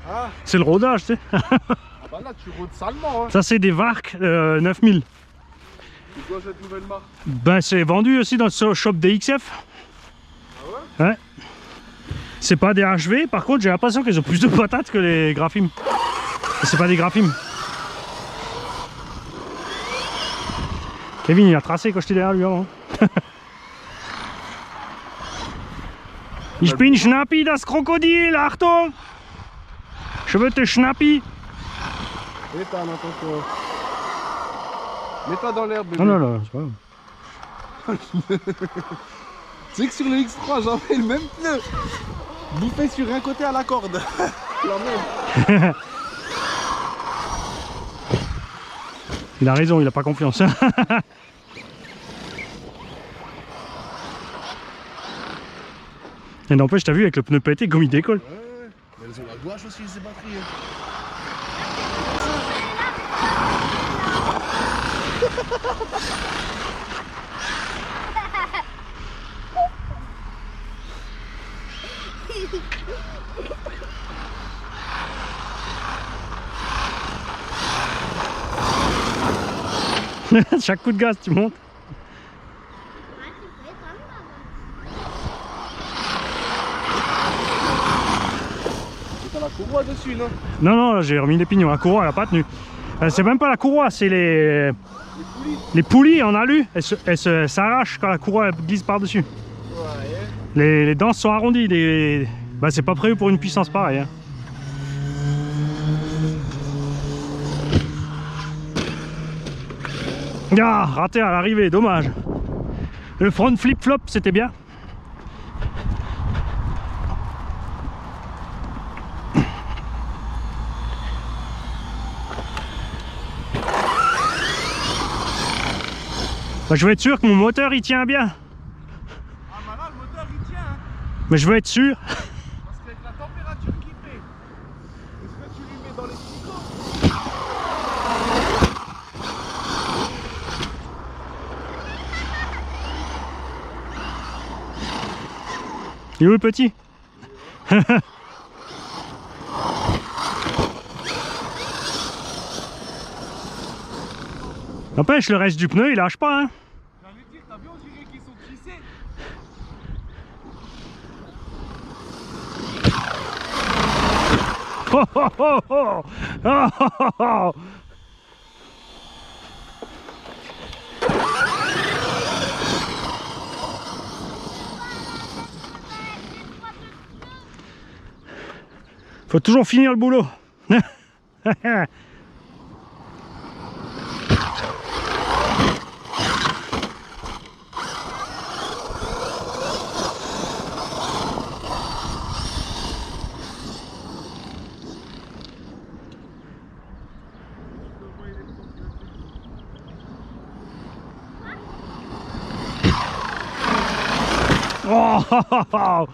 Ah, C'est le rodage, tu sais. bah là tu rôdes salement hein. Ça, c'est des Vark 9000. C'est quoi cette nouvelle marque? Ben, c'est vendu aussi dans le shop des XF. Ah ouais? Ouais. C'est pas des HV, par contre, j'ai l'impression qu'ils ont plus de patates que les Graphimes. C'est pas des Graphimes. Kevin, il a tracé quand j'étais derrière lui avant. Ich bin Schnappi, das Krokodil, Achtung! Je veux te schnappy. Ethan, attention. Mets-toi dans l'herbe, bébé. Oh non, là, c'est pas grave. Tu sais que sur le X3, j'en fais le même pneu. Bouffé sur un côté à la corde. La même. Il a raison, il a pas confiance. Et n'empêche, t'as vu avec le pneu pété comme il décolle. Ouais. Mais elles ont la gouache aussi, ces batteries. Chaque coup de gaz, tu montes. Ouais, tu peux éteindre là-bas. T'as la courroie dessus, non? Non, non, là, j'ai remis les pignons. La courroie, elle a pas tenu. C'est même pas la courroie, c'est les poulies en alu. Elles s'arrachent quand la courroie elle glisse par-dessus. Ouais. Les dents sont arrondies. Bah, c'est pas prévu pour une puissance pareille. Hein. Ah, raté à l'arrivée, dommage. Le front flip-flop, c'était bien. Bah, je veux être sûr que mon moteur il tient bien. Ah, bah là, le moteur il tient. Hein. Mais je veux être sûr. Parce qu'avec la température qu'il fait, est-ce que tu lui mets dans les picots? Il est où le petit? N'empêche, le reste du pneu il lâche pas. Hein. J'allais dire, t'as vu, on dirait qu'ils sont tissés. Oh, oh, oh, oh. Oh, oh, oh. Faut toujours finir le boulot. Oh, oh, oh, oh.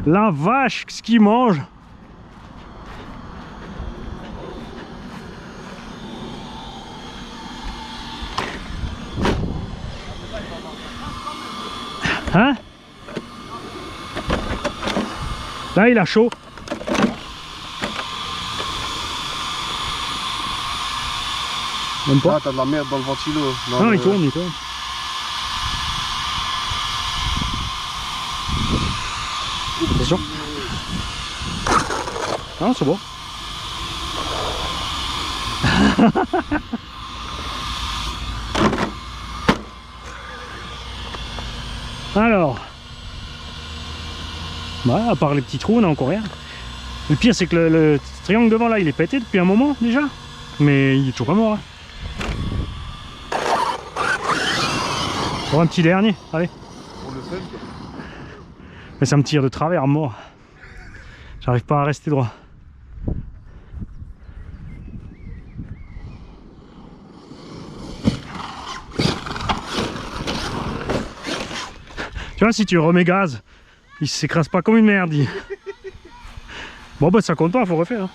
La vache, ce qu'il mange. Hein? Là, il a chaud. Même pas. Ah, t'as de la merde dans le ventilo. Non, il tourne, il tourne. Attention. Ah, c'est bon. Alors. Ouais, à part les petits trous, on n'a encore rien. Le pire, c'est que le triangle devant là, il est pété depuis un moment déjà. Mais il est toujours pas mort. Hein. Pour un petit dernier, allez. Pour le fun, quoi. Mais ça me tire de travers, mort. J'arrive pas à rester droit. Tu vois, si tu remets gaz, il s'écrase pas comme une merde. Bon bah ça compte pas, faut refaire. Hein.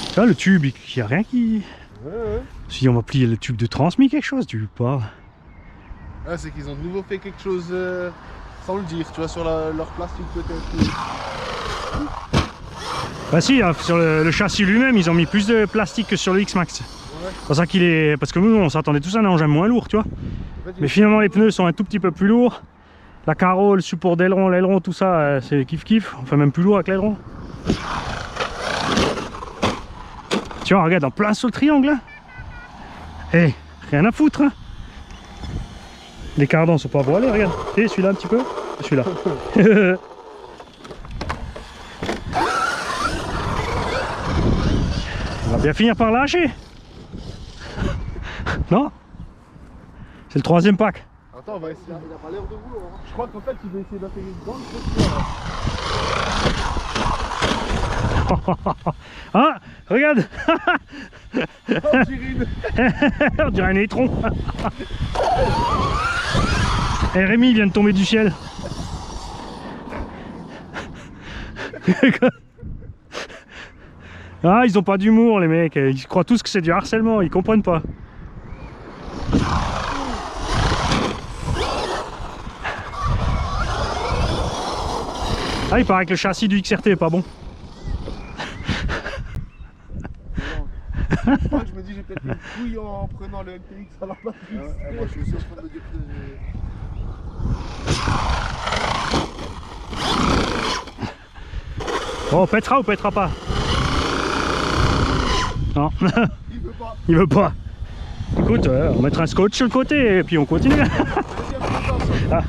Tu vois, le tube, il y a rien qui... Ouais. Si on va plier le tube de transmis, quelque chose, tu parles. Ah, c'est qu'ils ont de nouveau fait quelque chose sans le dire, tu vois, sur leur plastique peut-être. Bah si, sur le châssis lui-même, ils ont mis plus de plastique que sur le X-Max. Ouais. C'est pour ça qu'il est... Parce que nous, on s'attendait tous à un engin moins lourd, tu vois. En fait, Mais finalement, les pneus sont un tout petit peu plus lourds. La carreau, le support d'aileron, l'aileron, tout ça, c'est kiff-kiff. Enfin, même plus lourd avec l'aileron. Tu vois, regarde, en plein sur le triangle. Hein. Eh, rien à foutre. Hein. Les cardans sont pas voilés, regarde. Et celui-là un petit peu. Celui-là. On va bien finir par lâcher. Non? C'est le 3e pack. Attends, on va essayer. Il a pas l'air de vouloir. Je crois qu'en fait, il va essayer d'atterrir dedans. Ah, regarde. Oh, Jirine. On dirait un étron. Et Rémi vient de tomber du ciel. Ah, ils ont pas d'humour les mecs, ils croient tous que c'est du harcèlement, ils comprennent pas. Ah, il paraît que le châssis du XRT est pas bon. Moi, je me dis, j'ai peut-être une couille en prenant le LTX à la place. Moi, je suis aussi en train de me dire que Bon, on pètera ou pètera pas? Non. Il veut pas. Il veut pas. Écoute, on mettra un scotch sur le côté et puis on continue. Ah.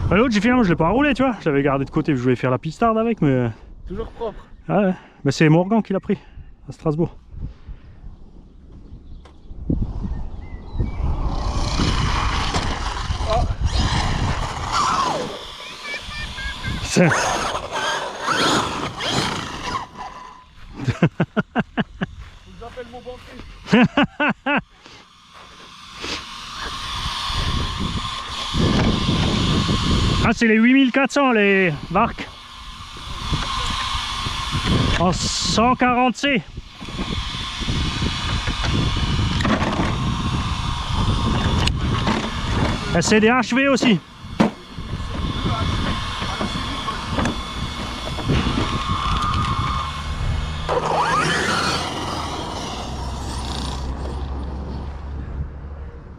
Bah, l'autre, j'ai finalement, je l'ai pas roulé, tu vois. Je l'avais gardé de côté, je voulais faire la pistarde avec, mais. Toujours propre. Ah ouais. Mais c'est Morgan qui l'a pris à Strasbourg. Ah. C'est... J'appelle mon banquier. Ah, c'est les 8400 les barques. En 140C. C'est des HV aussi.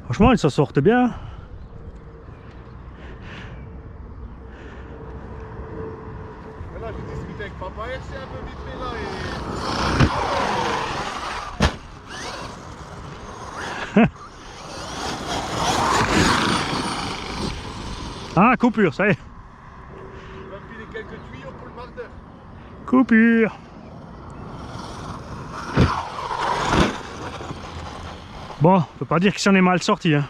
Franchement, ils s'en sortent bien. Et là, j'ai discuté avec papa, et c'est un peu vite fait là. Ah, coupure, ça y est. Il va me filer quelques tuyaux pour le marteur. Coupure. Bon, on peut pas dire que s'en est mal sorti, hein.